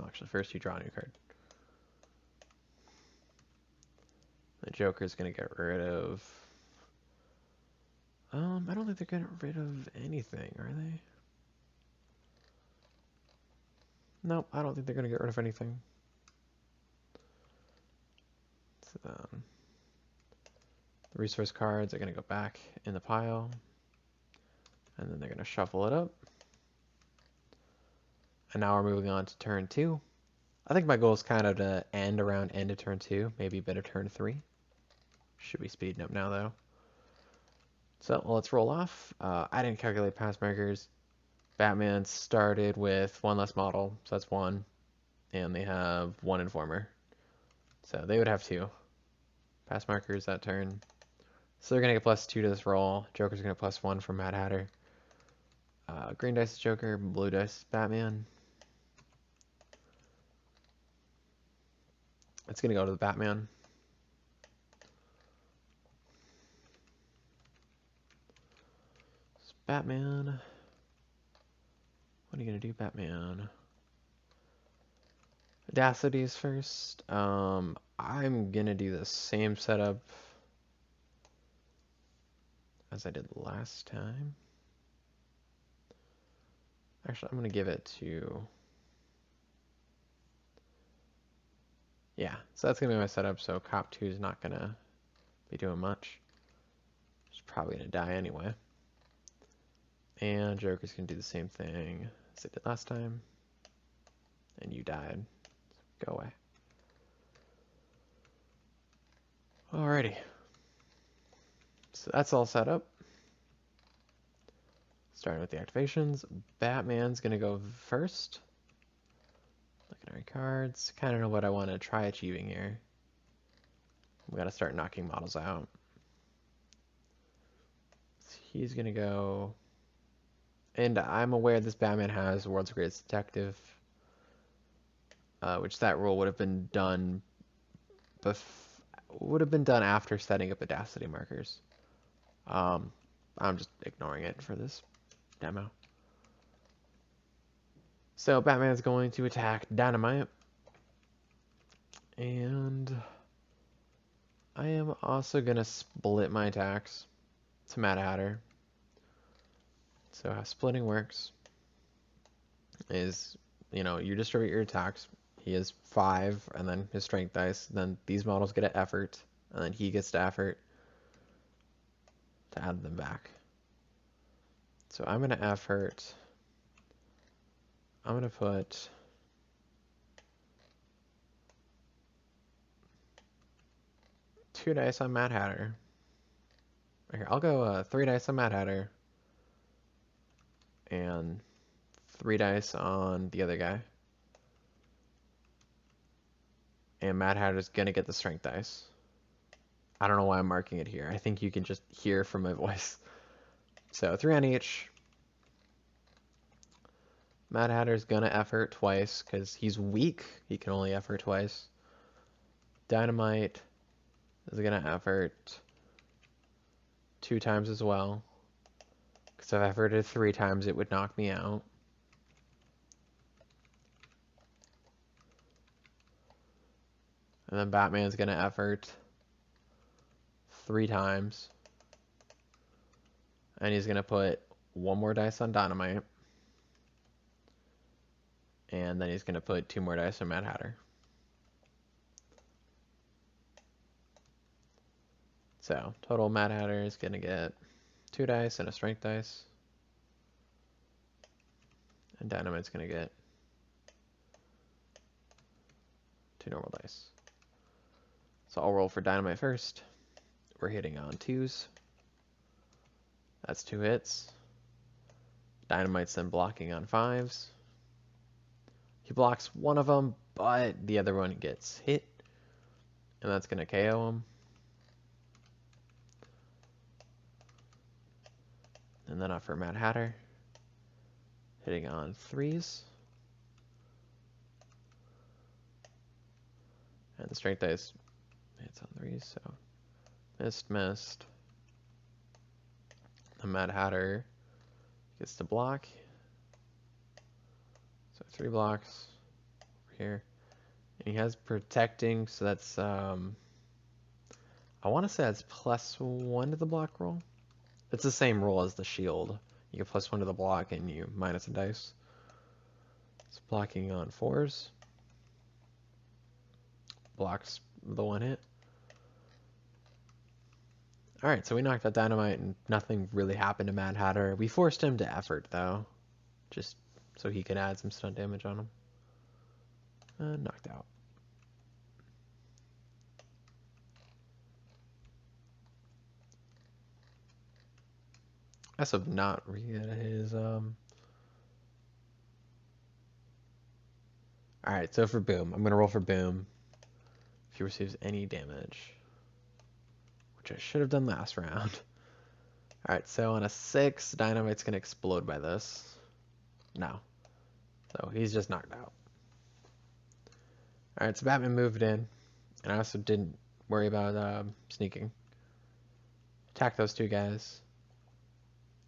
Oh, actually, first you draw a new card. The Joker's going to get rid of... I don't think they're getting rid of anything, are they? Nope, I don't think they're going to get rid of anything. So, the resource cards are going to go back in the pile. And then they're going to shuffle it up. And now we're moving on to turn 2. I think my goal is kind of to end around end of turn 2, maybe a bit of turn 3. Should be speeding up now though. So let's roll off. I didn't calculate pass markers. Batman started with one less model, so that's one, and they have one informer. So they would have two pass markers that turn. So they're gonna get +2 to this roll. Joker's gonna +1 from Mad Hatter. Green dice is Joker, blue dice is Batman. It's gonna go to the Batman. Batman. What are you gonna do, Batman? Audacities first. I'm gonna do the same setup as I did last time. Actually, I'm gonna give it to... Yeah, so that's gonna be my setup, so Cop 2 is not gonna be doing much. He's probably gonna die anyway. And Joker's gonna do the same thing as it did last time. And you died. Go away. Alrighty. So that's all set up. Starting with the activations. Batman's gonna go first. Looking at our cards. Kind of know what I want to try achieving here. We gotta start knocking models out. So he's gonna go... And I'm aware this Batman has World's Greatest Detective, which that rule would have been done after setting up Audacity markers. I'm just ignoring it for this demo. So Batman's going to attack Dynamite, and I am also gonna split my attacks to Mad Hatter. So how splitting works is, you distribute your attacks. He has 5, and then his strength dice. Then these models get an effort, and then he gets to effort to add them back. So I'm gonna effort. I'm gonna put 2 dice on Mad Hatter. Here, I'll go 3 dice on Mad Hatter. And 3 dice on the other guy. And Mad Hatter's gonna get the strength dice. I don't know why I'm marking it here. I think you can just hear from my voice. So 3 on each. Mad Hatter's gonna effort twice because he's weak. He can only effort twice. Dynamite is gonna effort 2 times as well. Because if I efforted 3 times, it would knock me out. And then Batman's gonna effort 3 times. And he's gonna put 1 more dice on Dynamite. And then he's gonna put 2 more dice on Mad Hatter. So total Mad Hatter is gonna get 2 dice and a strength dice. And Dynamite's gonna get 2 normal dice. So I'll roll for Dynamite first. We're hitting on 2s. That's 2 hits. Dynamite's then blocking on 5s. He blocks one of them, but the other one gets hit. And that's gonna KO him. And then off for Mad Hatter. Hitting on 3s. And the strength dice hits on 3s, so missed. The Mad Hatter gets to block. So 3 blocks over here. And he has protecting, so that's I want to say that's +1 to the block roll. It's the same roll as the shield. You get +1 to the block and you minus a dice. It's blocking on 4s. Blocks the 1 hit. Alright, so we knocked out Dynamite and nothing really happened to Mad Hatter. We forced him to effort though, just so he could add some stun damage on him. Knocked out. must have not read his Alright, so for Boom, I'm gonna roll for Boom. If he receives any damage, which I should have done last round. Alright, so on a 6, Dynamite's gonna explode by this. No. So he's just knocked out. Alright, so Batman moved in, and I also didn't worry about sneaking. Attack those two guys.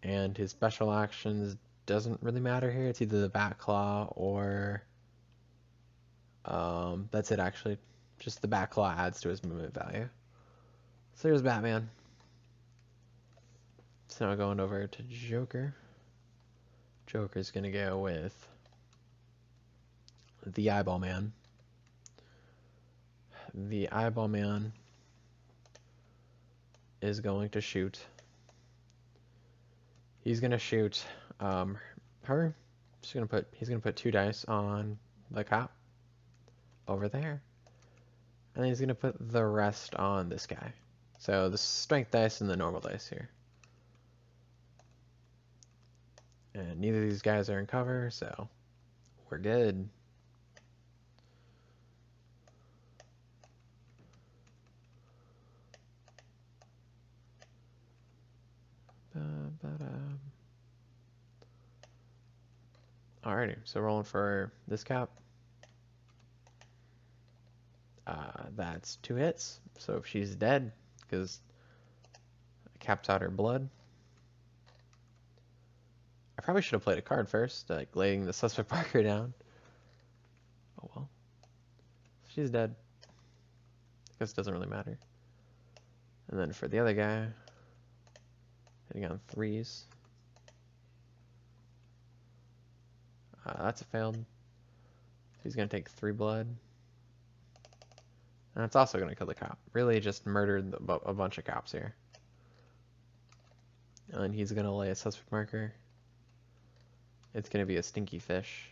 And his special actions doesn't really matter here. It's either the Bat Claw or... that's it actually. Just the Bat Claw adds to his movement value. So there's Batman. So now going over to Joker. Joker's gonna go with the Eyeball Man. The Eyeball Man is going to shoot. He's gonna shoot her. He's gonna put 2 dice on the cop over there. And then he's gonna put the rest on this guy. So the strength dice and the normal dice here. And neither of these guys are in cover, so we're good. Alrighty, so rolling for this cap. That's 2 hits. So if she's dead, because caps out her blood. I probably should have played a card first, like laying the suspect marker down. Oh well. She's dead. I guess it doesn't really matter. And then for the other guy, hitting on 3s. That's a failed. He's going to take 3 blood. And it's also going to kill the cop. Really just murdered a bunch of cops here. And he's going to lay a suspect marker. It's going to be a stinky fish.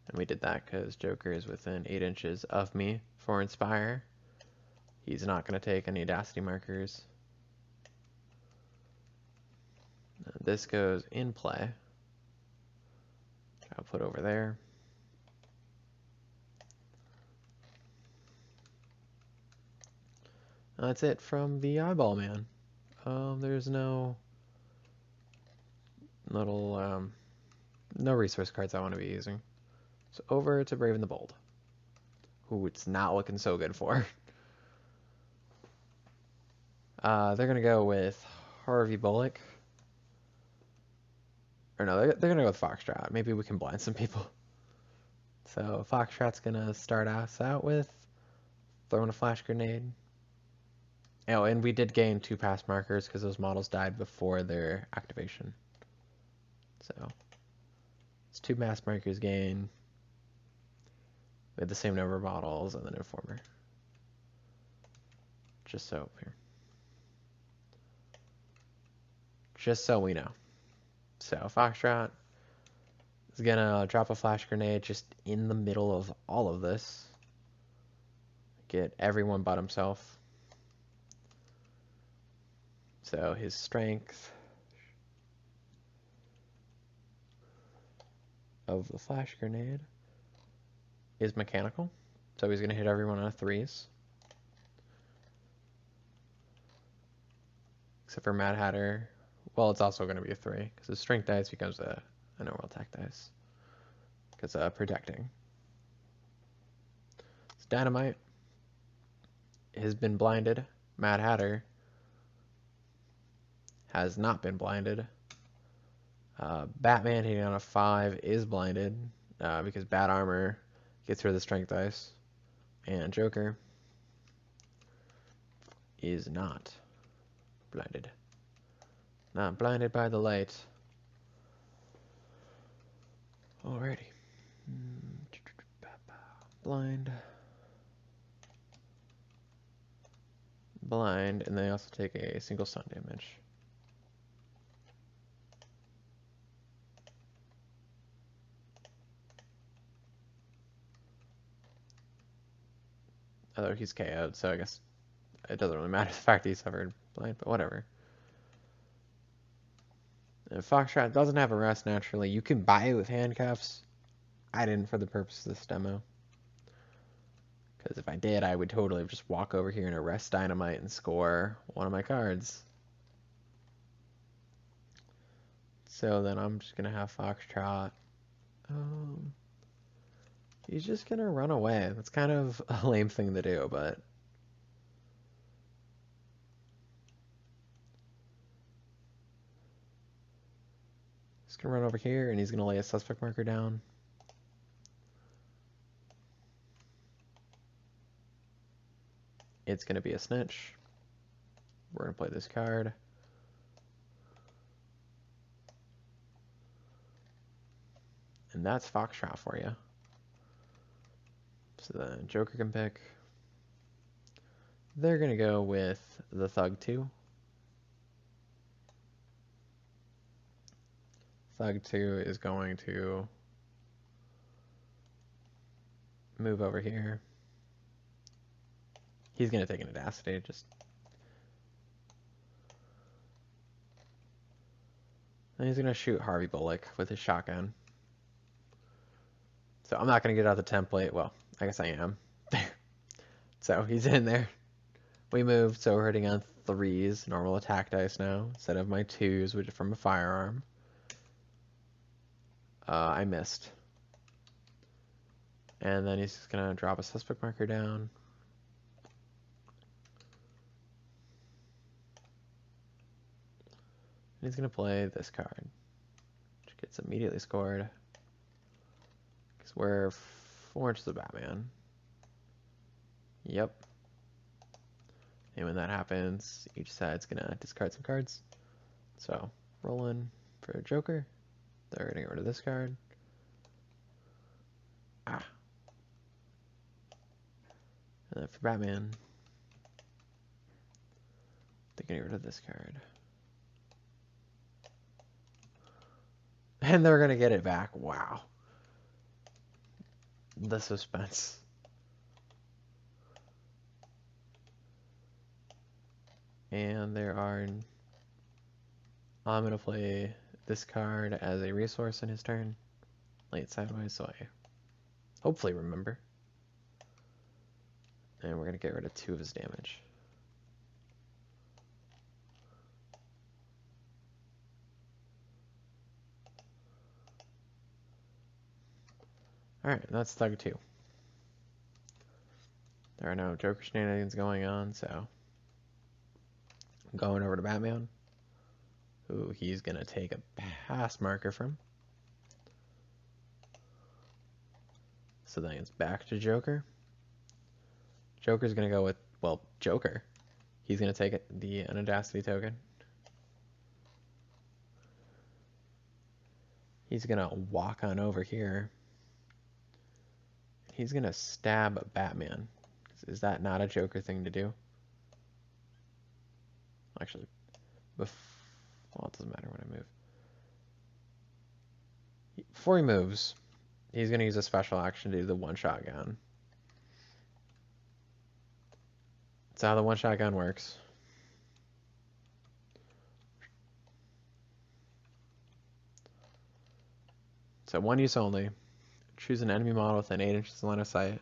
And we did that because Joker is within 8 inches of me for Inspire. He's not going to take any Audacity markers. This goes in play. I'll put over there. That's it from the Eyeball Man. There's no little, no resource cards I want to be using. So over to Brave and the Bold, who it's not looking so good for. They're going to go with Harvey Bullock. Or no, they're going to go with Foxtrot. Maybe we can blind some people. So Foxtrot's going to start us out with throwing a flash grenade. Oh, and we did gain 2 pass markers because those models died before their activation. So it's 2 mass markers gained. We had the same number of models and then Informer. Just so here. Just so we know. So Foxtrot is gonna drop a flash grenade just in the middle of all of this. Get everyone but himself. So his strength of the flash grenade is mechanical. So he's gonna hit everyone on 3s. Except for Mad Hatter. Well, it's also going to be a 3, because his strength dice becomes a normal attack dice. Because protecting. So Dynamite has been blinded. Mad Hatter has not been blinded. Batman hitting on a 5 is blinded, because Bat Armor gets rid of the strength dice. And Joker is not blinded. Not blinded by the light. Alrighty. Blind. Blind, and they also take a single stun damage. Although he's KO'd, so I guess it doesn't really matter the fact that he suffered blind, but whatever. And Foxtrot doesn't have arrest naturally. You can buy it with handcuffs. I didn't for the purpose of this demo. Because if I did, I would totally just walk over here and arrest Dynamite and score one of my cards. So then I'm just going to have Foxtrot. He's just going to run away. That's kind of a lame thing to do, but... He's going to run over here, and he's going to lay a suspect marker down. It's going to be a snitch. We're going to play this card. And that's Foxtrot for you. So the Joker can pick. They're going to go with the Thug 2. Thug 2 is going to move over here. He's going to take an Audacity, and he's going to shoot Harvey Bullock with his shotgun. So I'm not going to get out the template. Well, I guess I am. So he's in there. We moved, so we're hitting on 3s, normal attack dice now, instead of my 2s, which are from a firearm. I missed. And then he's just going to drop a suspect marker down. And he's going to play this card, which gets immediately scored. Because we're 4 inches of Batman. Yep. And when that happens, each side's going to discard some cards. So, rolling for Joker. They're going to get rid of this card. Ah. And then for Batman, they're going to get rid of this card. And they're going to get it back. Wow. The suspense. And I'm going to play this card as a resource in his turn. Lay it sideways so I hopefully remember. And we're going to get rid of 2 of his damage. Alright, that's Thug 2. There are no Joker shenanigans going on, so I'm going over to Batman, who he's going to take a pass marker from. So then it's back to Joker. Joker's going to go with, well, Joker. He's going to take the Audacity token. He's going to walk on over here. He's going to stab Batman. Is that not a Joker thing to do? Actually, well, it doesn't matter when I move. Before he moves, he's going to use a special action to do the one-shot gun. That's how the one-shot gun works. So 1 use only. Choose an enemy model within 8 inches of line of sight.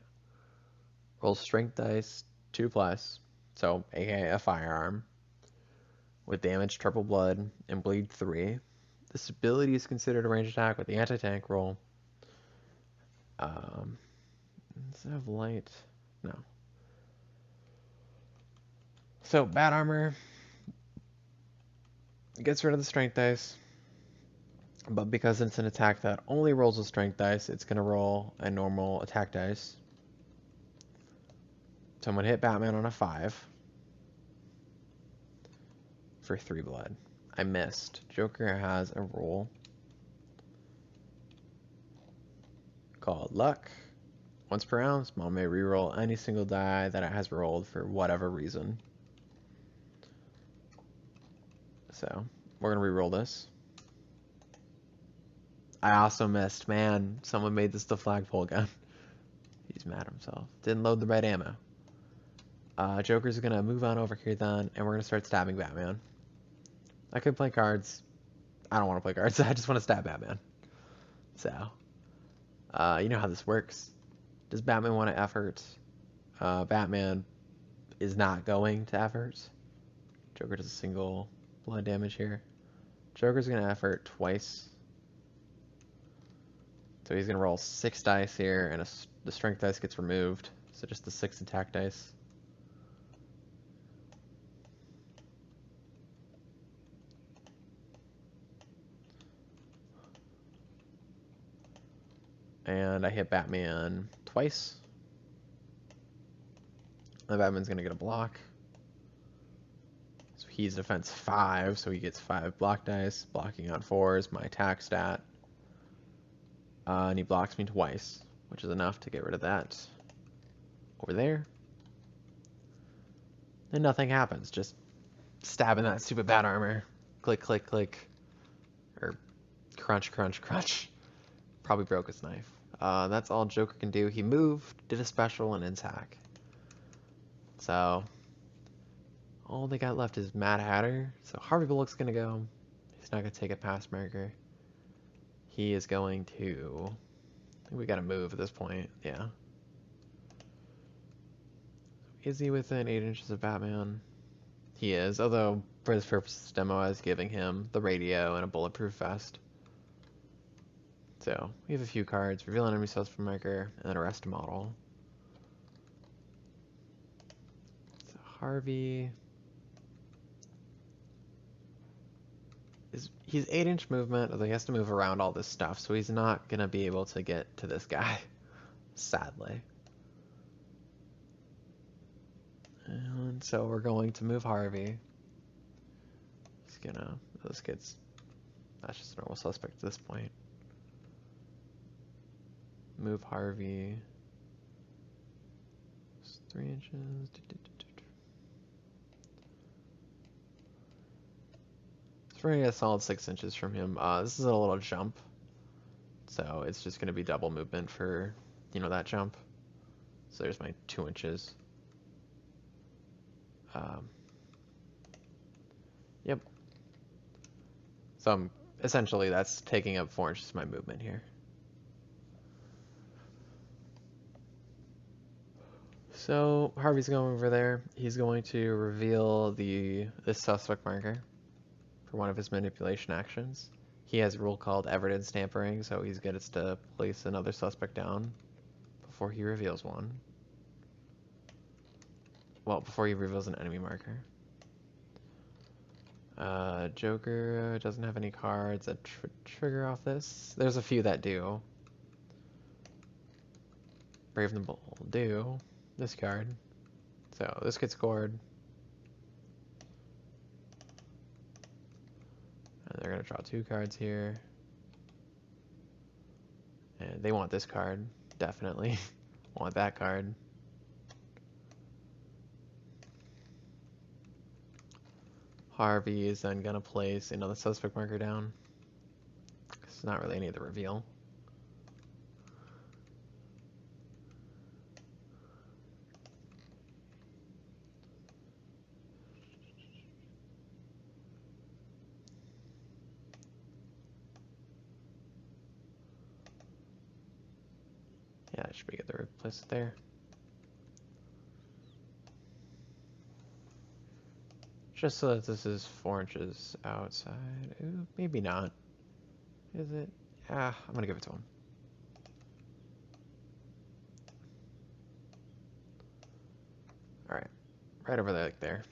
Roll strength dice 2+, so aka a firearm, with damage, triple blood, and bleed 3. This ability is considered a ranged attack with the anti-tank roll. Instead of light, no. So Bat Armor gets rid of the strength dice, but because it's an attack that only rolls with strength dice, it's going to roll a normal attack dice. So I'm going to hit Batman on a 5 for 3 blood. I missed. Joker has a roll called Luck. Once per round, Small may reroll any single die that it has rolled for whatever reason. So we're going to reroll this. I also missed. Man, someone made this the flagpole gun. He's mad at himself. Didn't load the right ammo. Joker's gonna move on over here then, and we're gonna start stabbing Batman. I could play cards. I don't want to play cards. I just want to stab Batman. So, you know how this works. Does Batman want to effort? Batman is not going to effort. Joker does a single blood damage here. Joker's gonna effort twice. So he's gonna roll 6 dice here, and the strength dice gets removed. So just the 6 attack dice. And I hit Batman twice. And Batman's gonna get a block. So he's defense 5, so he gets 5 block dice. Blocking on 4 is my attack stat. And he blocks me twice, which is enough to get rid of that over there. And nothing happens, just stabbing that stupid bat armor. Click, click, click. Or crunch, crunch, crunch. Probably broke his knife. That's all Joker can do. He moved, did a special, and attack. So, all they got left is Mad Hatter. So Harvey Bullock's gonna go. He's not gonna take a pass marker. He is going to... I think we gotta move at this point, yeah. Is he within 8 inches of Batman? He is, although for this purpose of this demo I was giving him the radio and a bulletproof vest. So, we have a few cards. Reveal enemy suspect marker, and then arrest a model. So Harvey... He's 8-inch movement, although he has to move around all this stuff, so he's not going to be able to get to this guy, sadly. And so we're going to move Harvey. He's gonna... Those kids... That's just a normal suspect at this point. Move Harvey. It's 3 inches. We're gonna get a solid 6 inches from him. This is a little jump, so it's just gonna be double movement for, you know, that jump. So there's my 2 inches. Yep. So essentially that's taking up 4 inches of my movement here. So Harvey's going over there. He's going to reveal this suspect marker for one of his manipulation actions. He has a rule called evidence tampering, so he gets to place another suspect down before he reveals one. Well, before he reveals an enemy marker. Joker doesn't have any cards that trigger off this. There's a few that do. Brave and the Bold do. This card. So this gets scored. And they're going to draw 2 cards here. And they want this card, definitely. Want that card. Harvey is then going to place another suspect marker down. It's not really any of the reveal. Yeah, I should be able to replace it there. Just so that this is 4 inches outside. Ooh, maybe not. Is it? I'm gonna give it to him. Alright. Right over there, like there.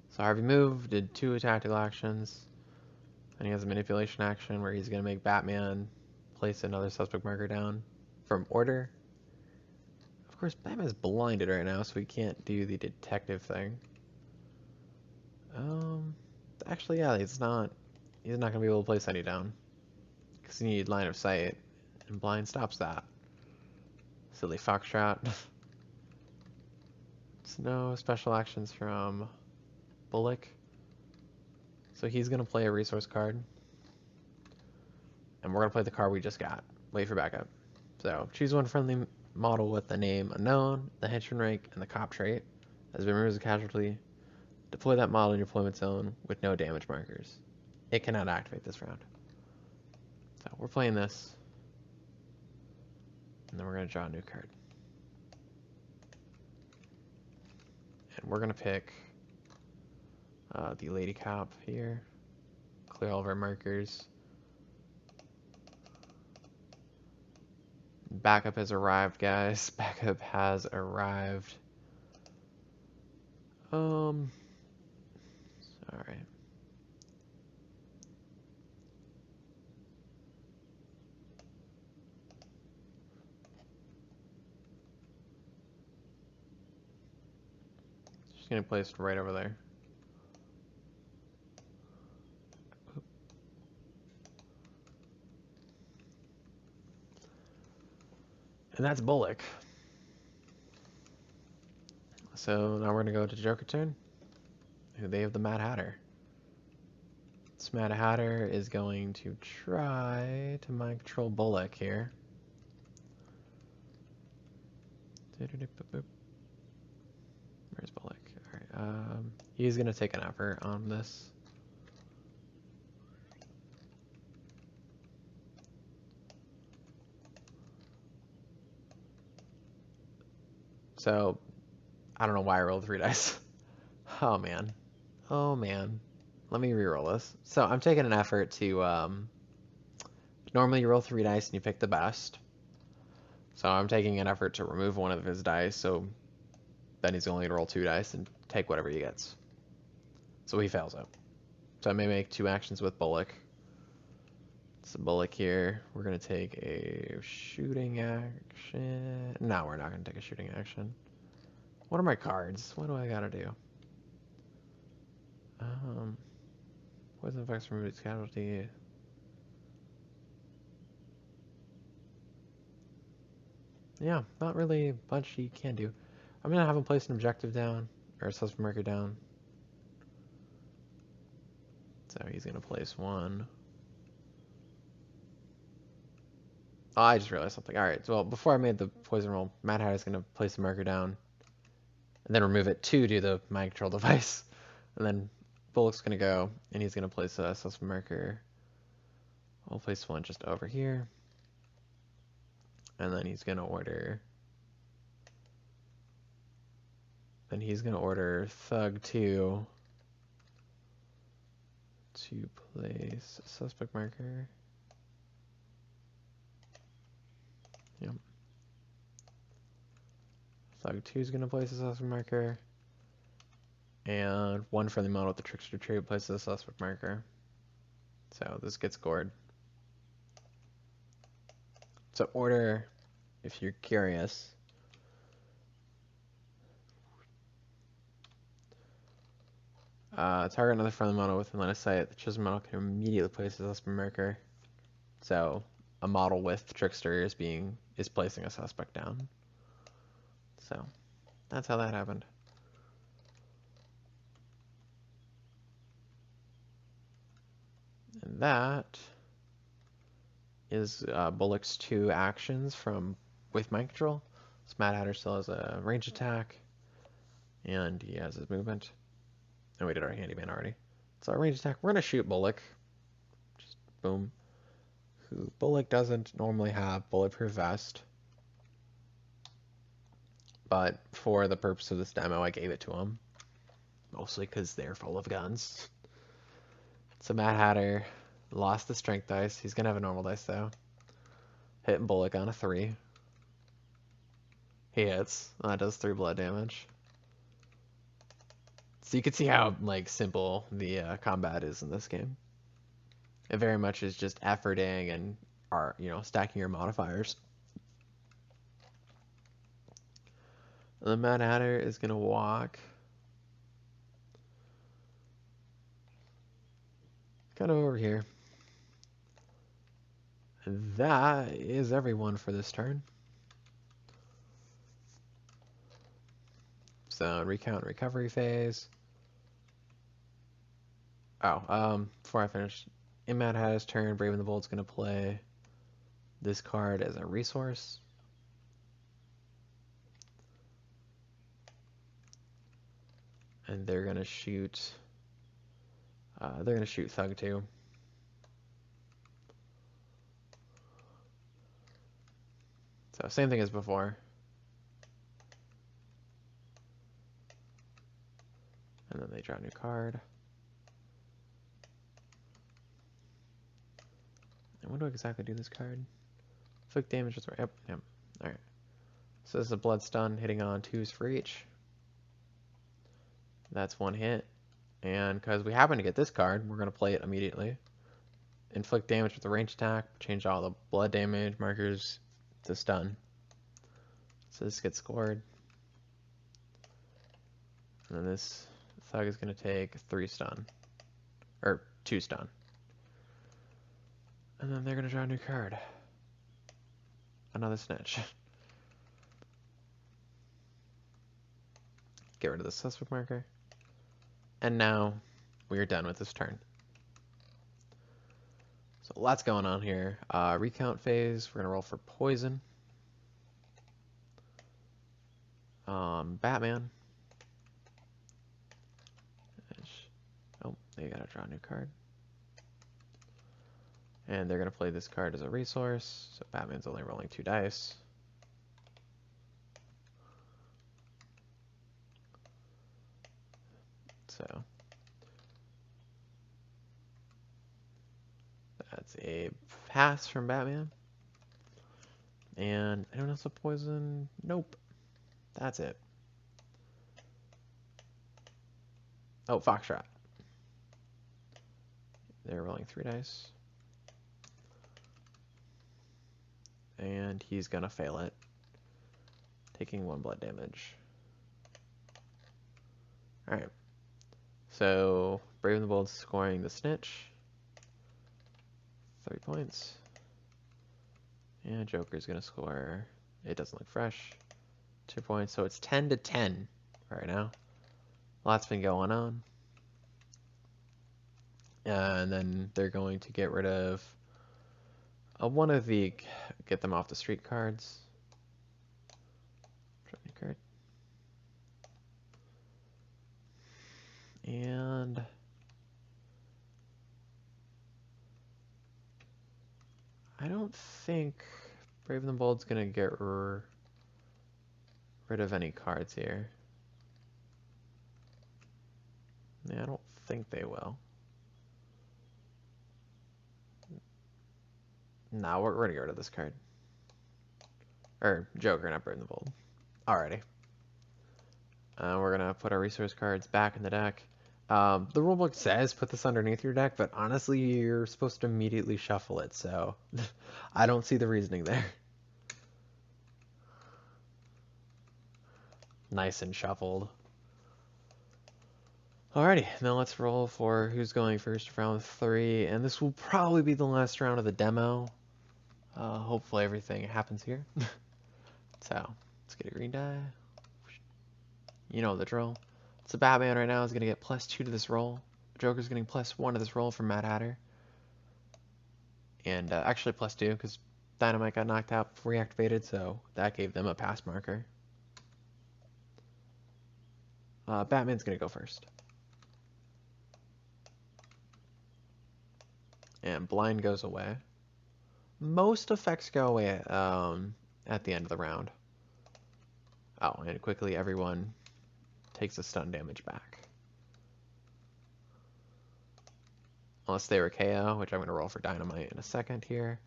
So Harvey moved, did 2 tactical actions. And he has a manipulation action where he's gonna make Batman place another suspect marker down from order. Of course, Batman's blinded right now, so he can't do the detective thing. Actually, yeah, he's not gonna be able to place any down. Because you need line of sight, and blind stops that. Silly foxtrot. So no special actions from Bullock. So he's gonna play a resource card. And we're gonna play the card we just got. Wait for backup. So choose one friendly model with the name unknown, the henchman rank, and the cop trait has been removed as a casualty. Deploy that model in your deployment zone with no damage markers. It cannot activate this round. So we're playing this, and then we're going to draw a new card. And we're going to pick the Lady Cop here. Clear all of our markers. Backup has arrived, guys. Backup has arrived. Alright. Just gonna place it right over there. And that's Bullock. So now we're gonna go to Joker turn. They have the Mad Hatter. This Mad Hatter is going to try to mind control Bullock here. Where's Bullock? Alright, he's gonna take an effort on this. So, I don't know why I rolled 3 dice. Oh man. Oh man. Let me re-roll this. So I'm taking an effort to, normally you roll 3 dice and you pick the best. So I'm taking an effort to remove one of his dice, so then he's only to roll 2 dice and take whatever he gets. So he fails it. So I may make 2 actions with Bullock. So Bullock here, we're going to take a shooting action. No, we're not going to take a shooting action. What are my cards? What do I got to do? Poison effects remove its casualty. Yeah, not really much you can do. I'm going to have him place an objective down, or a suspect marker down. So he's going to place 1. Oh, I just realized something. Alright, well, before I made the poison roll, Mad Hatter's going to place the marker down, and then remove it to do the mind control device. And then Bullock's going to go, and he's going to place a suspect marker. I'll place 1 just over here. And then he's going to order... Then he's going to order Thug 2 to place a suspect marker. Yep. Thug 2 is going to place a suspect marker. And 1 friendly model with the Trickster trait places a suspect marker. So this gets gored. So order, if you're curious. Target another friendly model within line of sight. The chosen model can immediately place a suspect marker. So a model with Trickster is placing a suspect down. So that's how that happened. And that is Bullock's 2 actions with mind control. So Mad Hatter still has a range attack, and he has his movement. And we did our handyman already. So our range attack, we're gonna shoot Bullock. Just boom. Who Bullock doesn't normally have bulletproof vest, but for the purpose of this demo, I gave it to him. Mostly because they're full of guns. So Mad Hatter lost the strength dice. He's gonna have a normal dice though. Hitting Bullock on a 3. He hits. That does 3 blood damage. So you can see how simple the combat is in this game. It very much is just efforting and stacking your modifiers. And the Mad Hatter is gonna walk kind of over here. And that is everyone for this turn. So recount recovery phase. Oh, before I finish, in Mad Hatter's turn, Brave and the Bold's gonna play this card as a resource. And they're gonna shoot. They're gonna shoot Thug too. So same thing as before. And then they draw a new card. And what do I exactly do this card? Inflict damage with yep. Alright. So this is a blood stun hitting on 2s for each. That's one hit. And because we happen to get this card, we're going to play it immediately. Inflict damage with a range attack, change all the blood damage markers to stun. So this gets scored. And then this Thug is going to take 3 stun. Or 2 stun. And then they're going to draw a new card. Another Snitch. Get rid of the suspect marker. And now we are done with this turn. So lots going on here. Recount phase, we're going to roll for poison. Batman. Oh, they gotta draw a new card. And they're gonna play this card as a resource, so Batman's only rolling 2 dice. So that's a pass from Batman. And anyone else with poison? Nope. That's it. Oh, Foxtrot. They're rolling 3 dice. And he's gonna fail it, taking 1 blood damage. Alright. So Brave and the Bold scoring the Snitch. 3 points. And Joker's gonna score, it doesn't look fresh, 2 points. So it's 10-10 right now. Lots been going on. And then they're going to get rid of one of the get them off the street cards. Card. And I don't think Brave and the Bold's gonna get rid of any cards here. Yeah, I don't think they will. No, we're gonna get rid of this card. Or Joker, not Brave and the Bold. Alrighty. We're gonna put our resource cards back in the deck. The rulebook says put this underneath your deck, but honestly, you're supposed to immediately shuffle it, so I don't see the reasoning there. Nice and shuffled. Alrighty, now let's roll for who's going first for round 3, and this will probably be the last round of the demo. Hopefully everything happens here. So, let's get a green die. You know the drill. So Batman right now is going to get +2 to this roll. Joker's getting +1 to this roll from Mad Hatter. And actually +2, because Dynamite got knocked out before he activated, so that gave them a pass marker. Batman's going to go first. And blind goes away. Most effects go away at the end of the round. Oh, and quickly everyone takes a stun damage back. Unless they were KO, which I'm going to roll for Dynamite in a second here.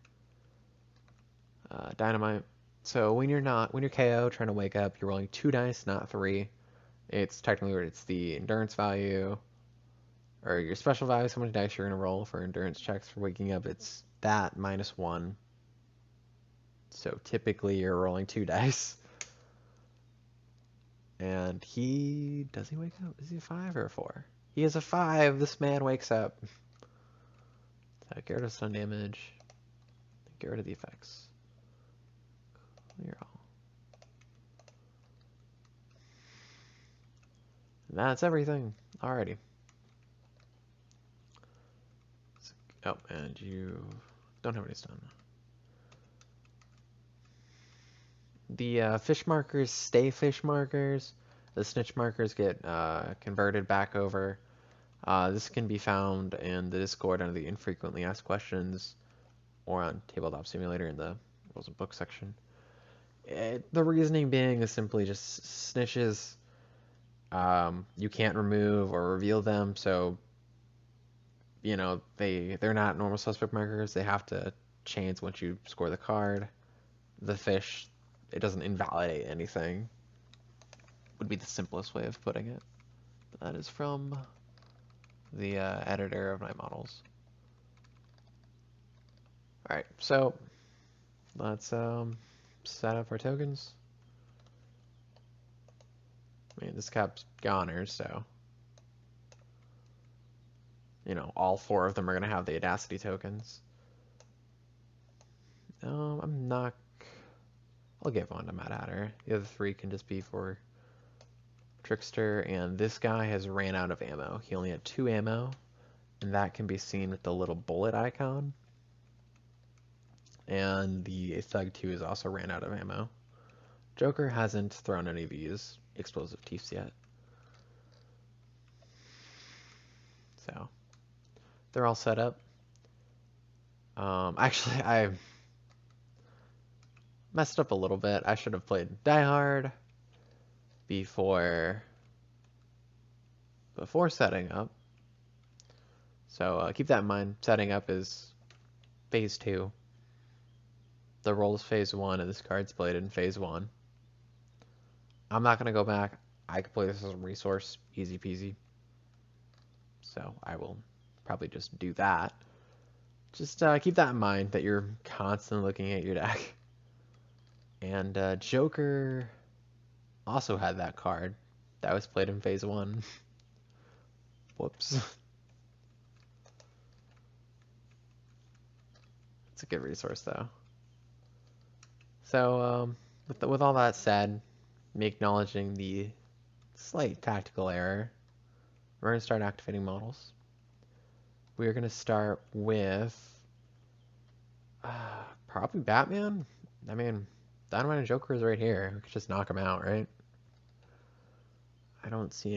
Dynamite. So when you're KO trying to wake up, you're rolling 2 dice, not 3. It's technically it's the endurance value or your special value, so many dice you're going to roll for endurance checks for waking up. It's that -1. So typically you're rolling 2 dice. And does he wake up? Is he a 5 or a 4? He is a 5. This man wakes up. So get rid of stun damage. Get rid of the effects. Clear all. And that's everything. Alrighty. Oh, and you don't have any stun. The fish markers stay fish markers. The snitch markers get converted back over. This can be found in the Discord under the infrequently asked questions or on Tabletop Simulator in the rules and books section. The reasoning being is simply just snitches. You can't remove or reveal them, so you know they're not normal suspect markers. They have to change once you score the card. The fish, it doesn't invalidate anything. Would be the simplest way of putting it. But that is from the editor of my models. All right, so let's set up our tokens. I mean, this cap's goners, so you know all 4 of them are gonna have the Audacity tokens. I'm not. I'll give one to Mad Hatter. The other 3 can just be for Trickster, and this guy has ran out of ammo. He only had 2 ammo, and that can be seen with the little bullet icon. And the Thug 2 has also ran out of ammo. Joker hasn't thrown any of these explosive teeths yet. So, they're all set up. Actually, I messed up a little bit. I should have played Die Hard before setting up. So keep that in mind. Setting up is phase 2. The roll is phase 1, and this card's played in phase 1. I'm not going to go back. I could play this as a resource, easy peasy. So I will probably just do that. Just keep that in mind, that you're constantly looking at your deck. And Joker also had that card. That was played in phase 1. Whoops. It's a good resource, though. So, with all that said, me acknowledging the slight tactical error, we're going to start activating models. We're going to start with probably Batman. I mean, Dynamite and Joker is right here. We could just knock them out, right? I don't see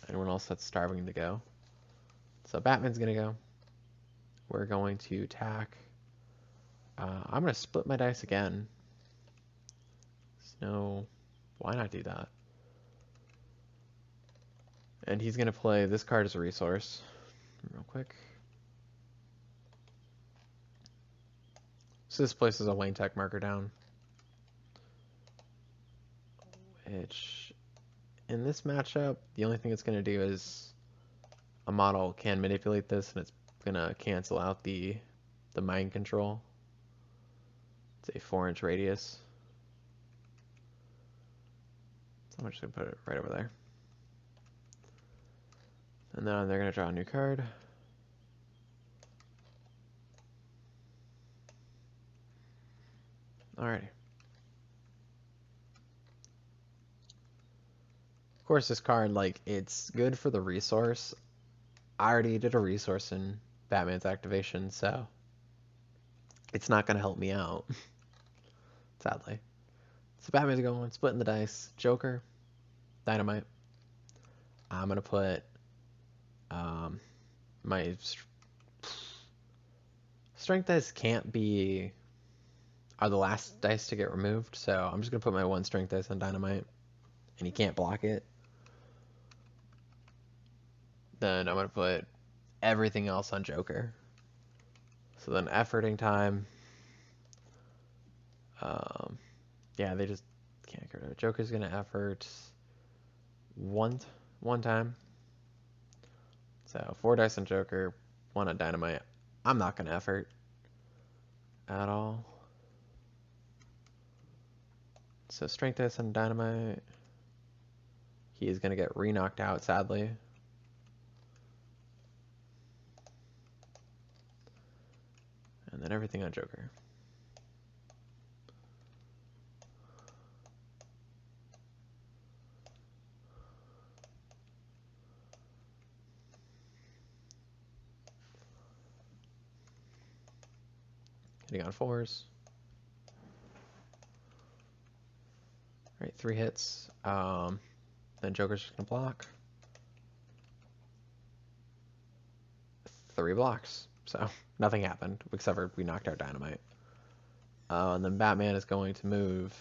anyone else that's starving to go. So Batman's going to go. We're going to attack. I'm going to split my dice again. No, why not do that? And he's going to play this card as a resource. Real quick. So this places a Wayne Tech marker down. Which, in this matchup, the only thing it's going to do is a model can manipulate this, and it's going to cancel out the mind control. It's a 4-inch radius. So I'm just going to put it right over there. And then they're going to draw a new card. Alrighty. Of course, this card, like, it's good for the resource. I already did a resource in Batman's activation, so it's not going to help me out, sadly. So Batman's going, splitting the dice. Joker, Dynamite. I'm going to put my strength dice are the last dice to get removed, so I'm just going to put my 1 strength dice on Dynamite, and he can't block it. Then I'm going to put everything else on Joker. So then efforting time. Yeah, they just can't get rid of it. Joker's going to effort one time. So 4 dice on Joker, 1 on Dynamite. I'm not going to effort at all. So strength dice on Dynamite. He is going to get re-knocked out, sadly. And then everything on Joker. Hitting on 4s. Alright, 3 hits. Then Joker's just gonna block. 3 blocks. So nothing happened, except for we knocked out Dynamite. And then Batman is going to move.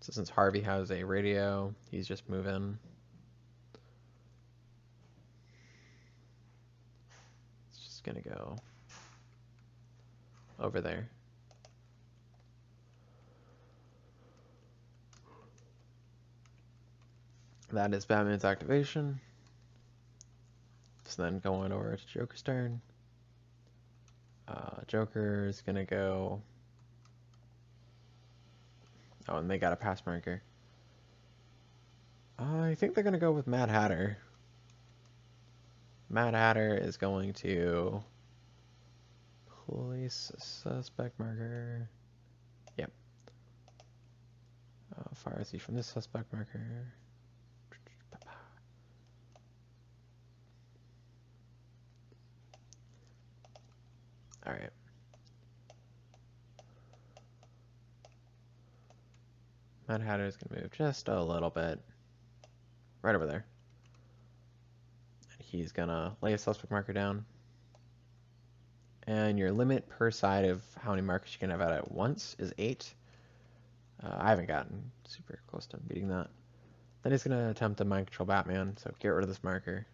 So since Harvey has a radio, he's just moving. It's just gonna go over there. That is Batman's activation. So then going over to Joker's turn. Joker is gonna go. Oh, and they got a pass marker. I think they're gonna go with Mad Hatter. Mad Hatter is going to place a suspect marker. Yep. Fire is he from this suspect marker? All right. Mad Hatter is gonna move just a little bit, right over there. And he's gonna lay a suspect marker down. And your limit per side of how many markers you can have out at once is 8. I haven't gotten super close to beating that. Then he's going to attempt to mind control Batman, so get rid of this marker.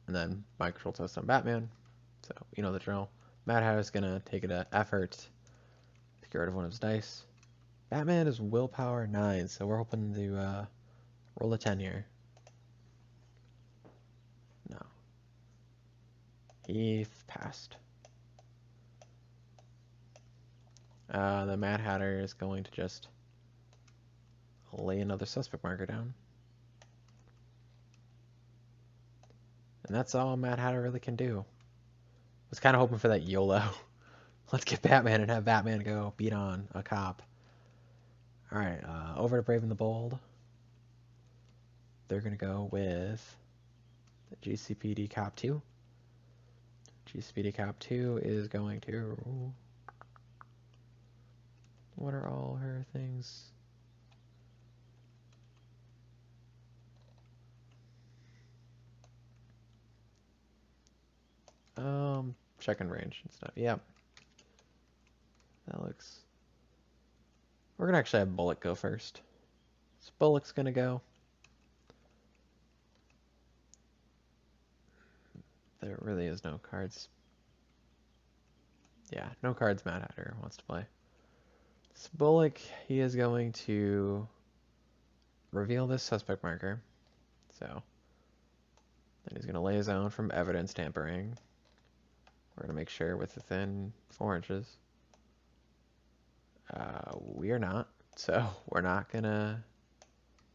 And then mind control toast on Batman, so you know the drill. Mad Hatter's going to take it an effort to get rid of one of his dice. Batman is willpower 9, so we're hoping to roll a 10 here. No. He passed. The Mad Hatter is going to just lay another suspect marker down. And that's all Mad Hatter really can do. Was kind of hoping for that YOLO. Let's get Batman and have Batman go beat on a cop. Alright, over to Brave and the Bold. They're going to go with the GCPD Cop 2. GCPD Cop 2 is going to... What are all her things? Checking range and stuff. Yep. That looks... We're going to actually have Bullock go first. So Bullock's going to go. There really is no cards. Yeah, no cards Mad Hatter wants to play. So Bullock, he is going to reveal this suspect marker. So then he's going to lay his own from evidence tampering. We're going to make sure within 4 inches. We are not. So we're not going to...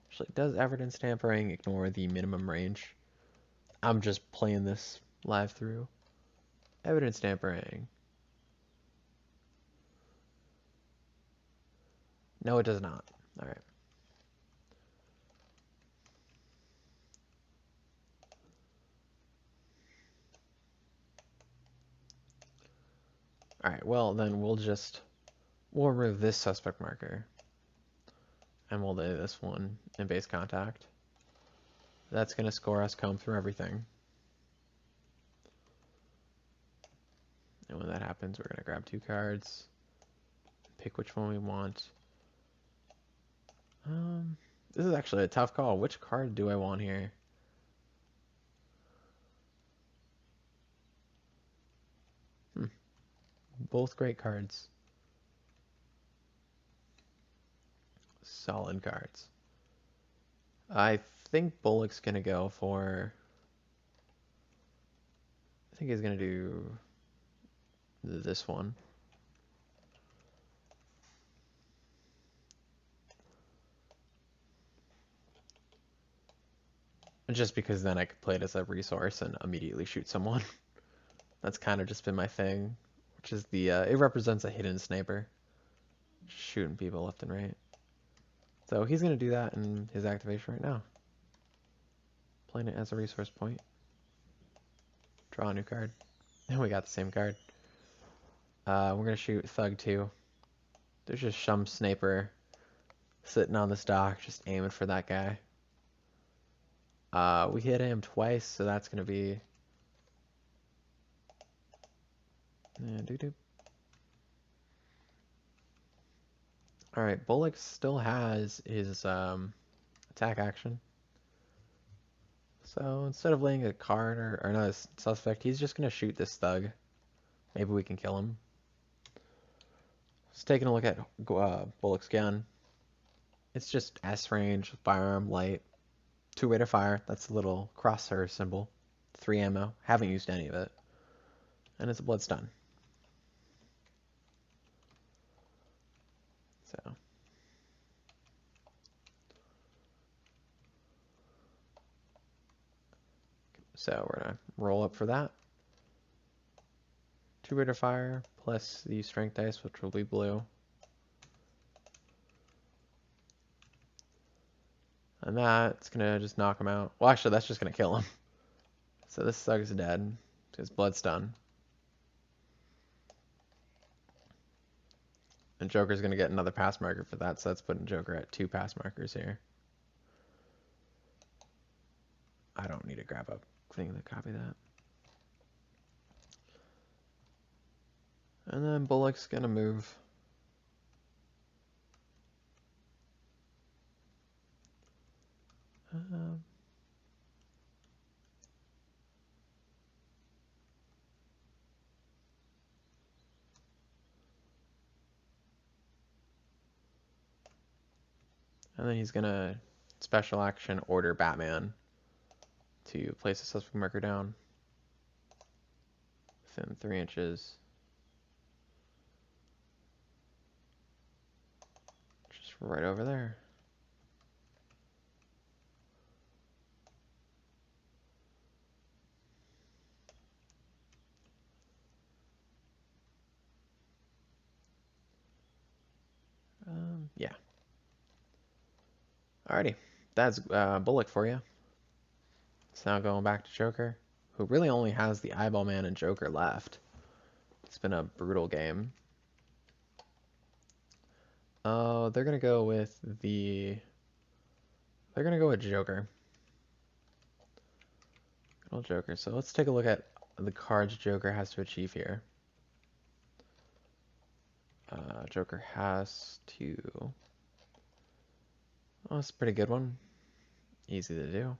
Actually, does evidence tampering ignore the minimum range? I'm just playing this live through. Evidence tampering. No, it does not. All right. All right, well, then we'll remove this suspect marker. And we'll lay this one in base contact. That's going to score us comb through everything. And when that happens, we're going to grab 2 cards. Pick which one we want. This is actually a tough call. Which card do I want here? Both great cards. Solid cards. I think Bullock's going to go for... I think he's going to do this one. Just because then I could play it as a resource and immediately shoot someone. That's kind of just been my thing. Which is the, it represents a hidden sniper. Just shooting people left and right. So he's going to do that in his activation right now. Playing it as a resource point. Draw a new card. And we got the same card. We're gonna shoot Thug 2. There's just some sniper sitting on this dock, just aiming for that guy. We hit him twice, so that's gonna be. Doo-doo. All right, Bullock still has his attack action. So instead of laying a card or another suspect, he's just gonna shoot this thug. Maybe we can kill him. Just taking a look at Bullock's gun. It's just S range, firearm, light, 2 rate of fire. That's a little crosshair symbol. 3 ammo. Haven't used any of it. And it's a blood stun. So we're gonna roll up for that. 2 rate of fire plus the strength dice, which will be blue. And that's gonna just knock him out. Well, actually, that's just gonna kill him. So this thug's dead. His blood stun. And Joker's gonna get another pass marker for that, so that's putting Joker at 2 pass markers here. I don't need to grab a thing to copy that. And then Bullock's gonna move. And then he's gonna special action order Batman to place a suspect marker down within 3 inches. Just right over there. Yeah. Alrighty. That's Bullock for you. So now going back to Joker, who really only has the Eyeball Man and Joker left. It's been a brutal game. They're gonna go with They're gonna go with Joker. Good old Joker. So let's take a look at the cards Joker has to achieve here. Joker has to. Oh, it's a pretty good one. Easy to do.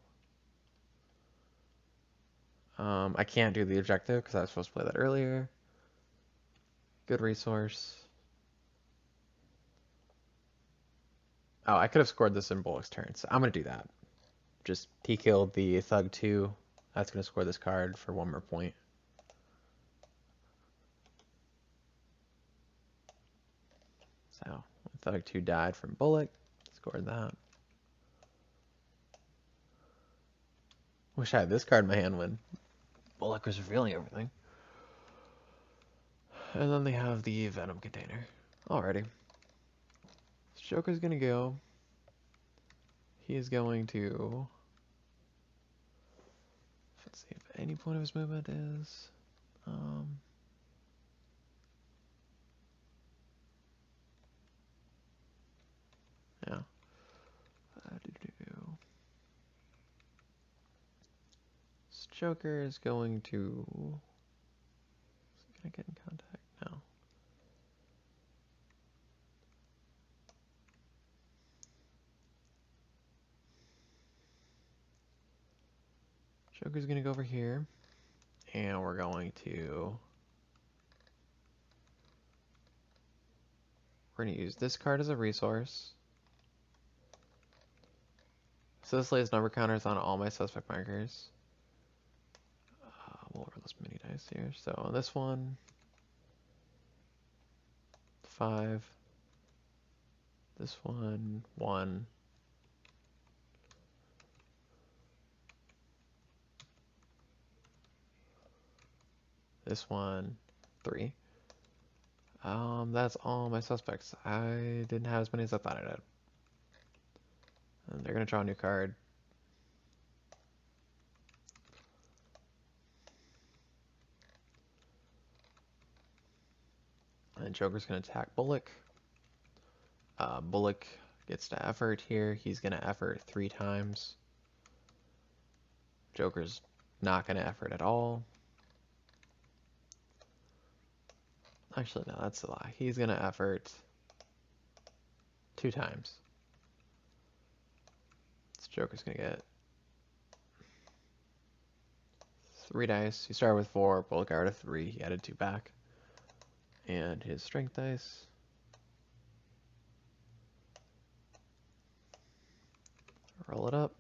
I can't do the objective because I was supposed to play that earlier. Good resource. Oh, I could have scored this in Bullock's turn, so I'm going to do that. Just he killed the Thug 2. That's going to score this card for 1 more point. So, Thug 2 died from Bullock. Scored that. Wish I had this card in my hand when Bullock was revealing everything. And then they have the Venom container. Alrighty. So Joker's going to go. He is going to. Let's see if any point of his movement is. Yeah. So Joker is going to. Is he gonna get in contact? No. Joker's gonna go over here, and we're going to. We're gonna use this card as a resource. So this lays number counters on all my suspect markers. We'll roll this mini dice here. So on this one, 5. This one, 1. This one, 3. That's all my suspects. I didn't have as many as I thought I did. And they're gonna draw a new card. And Joker's gonna attack Bullock. Bullock gets to effort here. He's gonna effort 3 times. Joker's not gonna effort at all. Actually, no, that's a lie. He's gonna effort 2 times. So Joker's gonna get 3 dice. He started with 4, Bullock got rid of 3. He added 2 back. And his strength dice. Roll it up.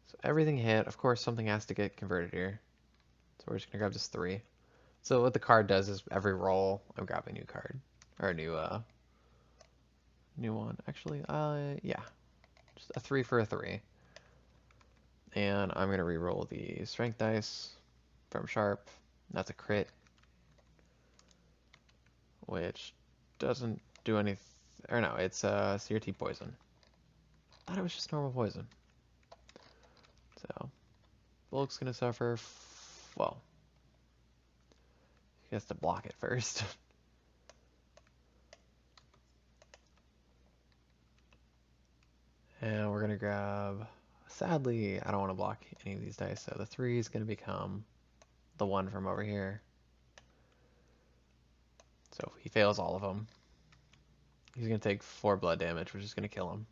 So everything hit. Of course, something has to get converted here. So we're just gonna grab this 3. So what the card does is every roll, I'm grabbing a new card. Or a new one. Actually, yeah. Just a 3 for a 3. And I'm gonna re-roll the strength dice from Sharp. That's a crit. Which doesn't do anything. Or no, it's CRT poison. I thought it was just normal poison. So, Bullock's gonna suffer. Well, he has to block it first. And we're gonna grab. Sadly, I don't want to block any of these dice, so the 3 is gonna become the 1 from over here. So if he fails all of them, he's gonna take 4 blood damage, which is gonna kill him.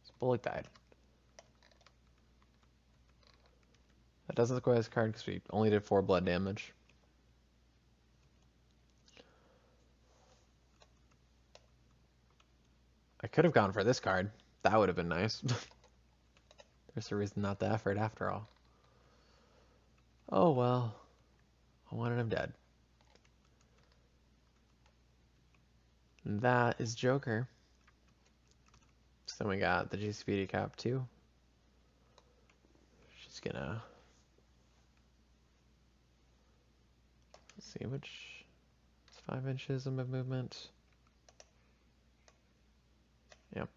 So Bullock died. That doesn't score this card because we only did 4 blood damage. I could have gone for this card. That would have been nice. There's a reason not the effort after all. Oh well. I wanted him dead. And that is Joker. So then we got the GCPD Cap 2. She's gonna... Let's see, which... It's 5 inches of movement. Yep.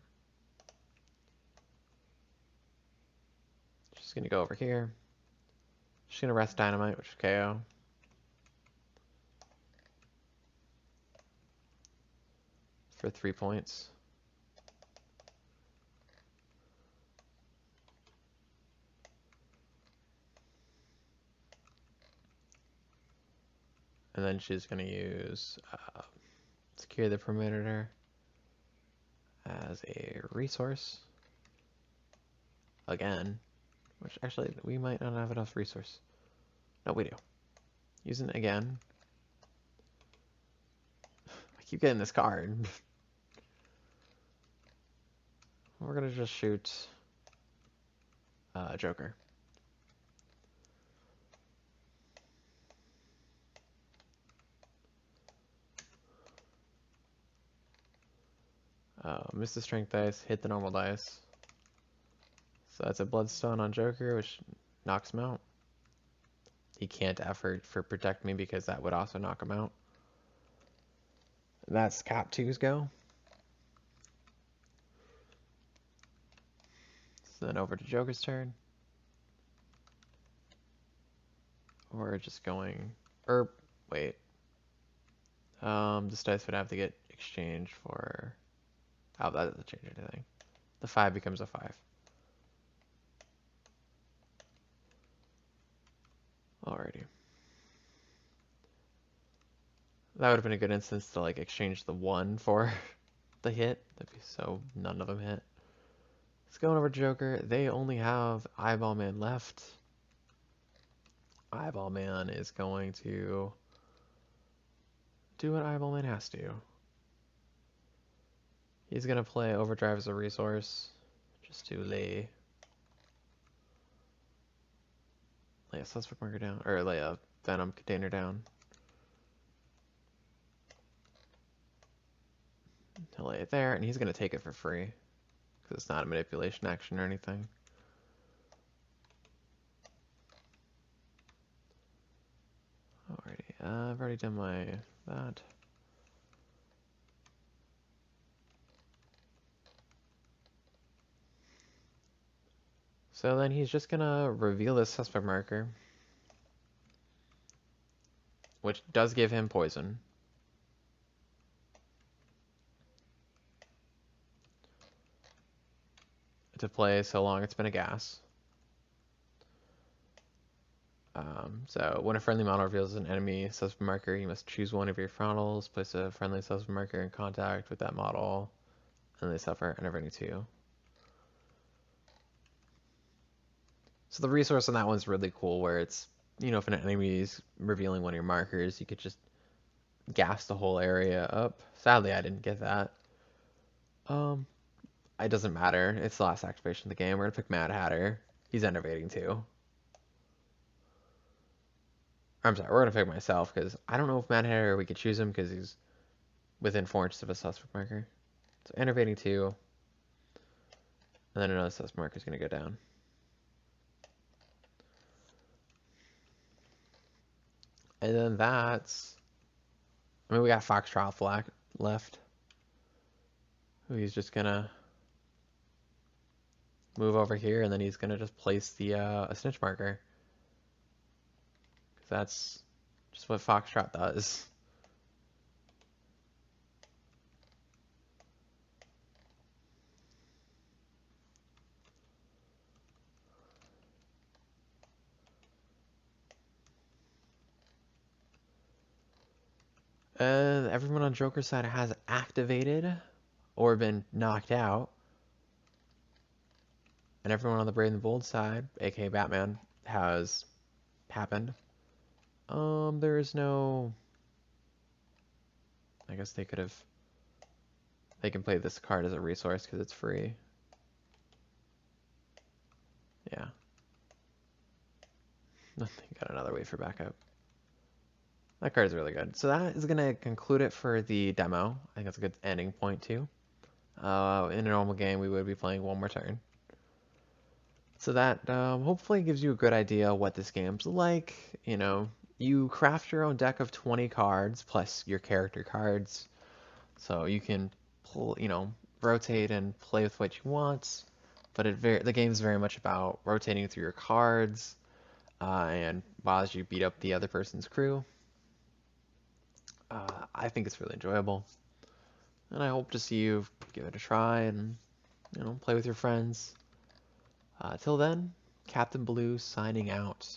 She's gonna go over here. She's gonna rest Dynamite, which is KO. For 3 points. And then she's gonna use Secure the Perimeter as a resource. Again. Which actually, we might not have enough resource. No, we do. Using it again. I keep getting this card. We're gonna just shoot Joker. Miss the strength dice, hit the normal dice. So that's a Bloodstone on Joker, which knocks him out. He can't effort for Protect Me because that would also knock him out. And that's Cap 2's go. So then over to Joker's turn. We're just going... wait. This dice would have to get exchanged for... Oh, that doesn't change anything. The 5 becomes a 5. Alrighty. That would have been a good instance to like exchange the 1 for the hit. That'd be so none of them hit. Let's go over to Joker. They only have Eyeball Man left. Eyeball Man is going to do what Eyeball Man has to. He's going to play Overdrive as a resource just to lay a suspect marker down, or lay a Venom container down. He'll lay it there, and he's going to take it for free because it's not a manipulation action or anything. Alrighty, I've already done that. So then he's just gonna reveal this suspect marker. which does give him poison. To play so long it's been a gas. So when a friendly model reveals an enemy suspect marker, you must choose one of your frontals, place a friendly suspect marker in contact with that model, and they suffer enervating 2. So the resource on that one's really cool, where it's, if an enemy is revealing one of your markers, you could just gas the whole area up. Sadly, I didn't get that. It doesn't matter. It's the last activation of the game. We're gonna pick Mad Hatter. He's enervating 2. I'm sorry, we're gonna pick myself, because I don't know if Mad Hatter, we could choose him because he's within 4 inches of a suspect marker. So enervating 2, and then another suspect marker is gonna go down. And then we got Foxtrot Black left. He's just gonna move over here, and then he's gonna just place the a snitch marker. Because that's just what Foxtrot does. Everyone on Joker's side has activated or been knocked out. And everyone on the Brave and the Bold side, aka Batman, has happened. There is no... I guess they could have... They can play this card as a resource because it's free. Yeah. Got another way for backup. That card is really good. So that is going to conclude it for the demo. I think that's a good ending point too. In a normal game, we would be playing one more turn. So that hopefully gives you a good idea what this game's like. You craft your own deck of 20 cards plus your character cards. So you can pull, rotate and play with what you want. But the game's very much about rotating through your cards and as you beat up the other person's crew. I think it's really enjoyable. And I hope to see you give it a try and, play with your friends. Till then, Captain Blue signing out.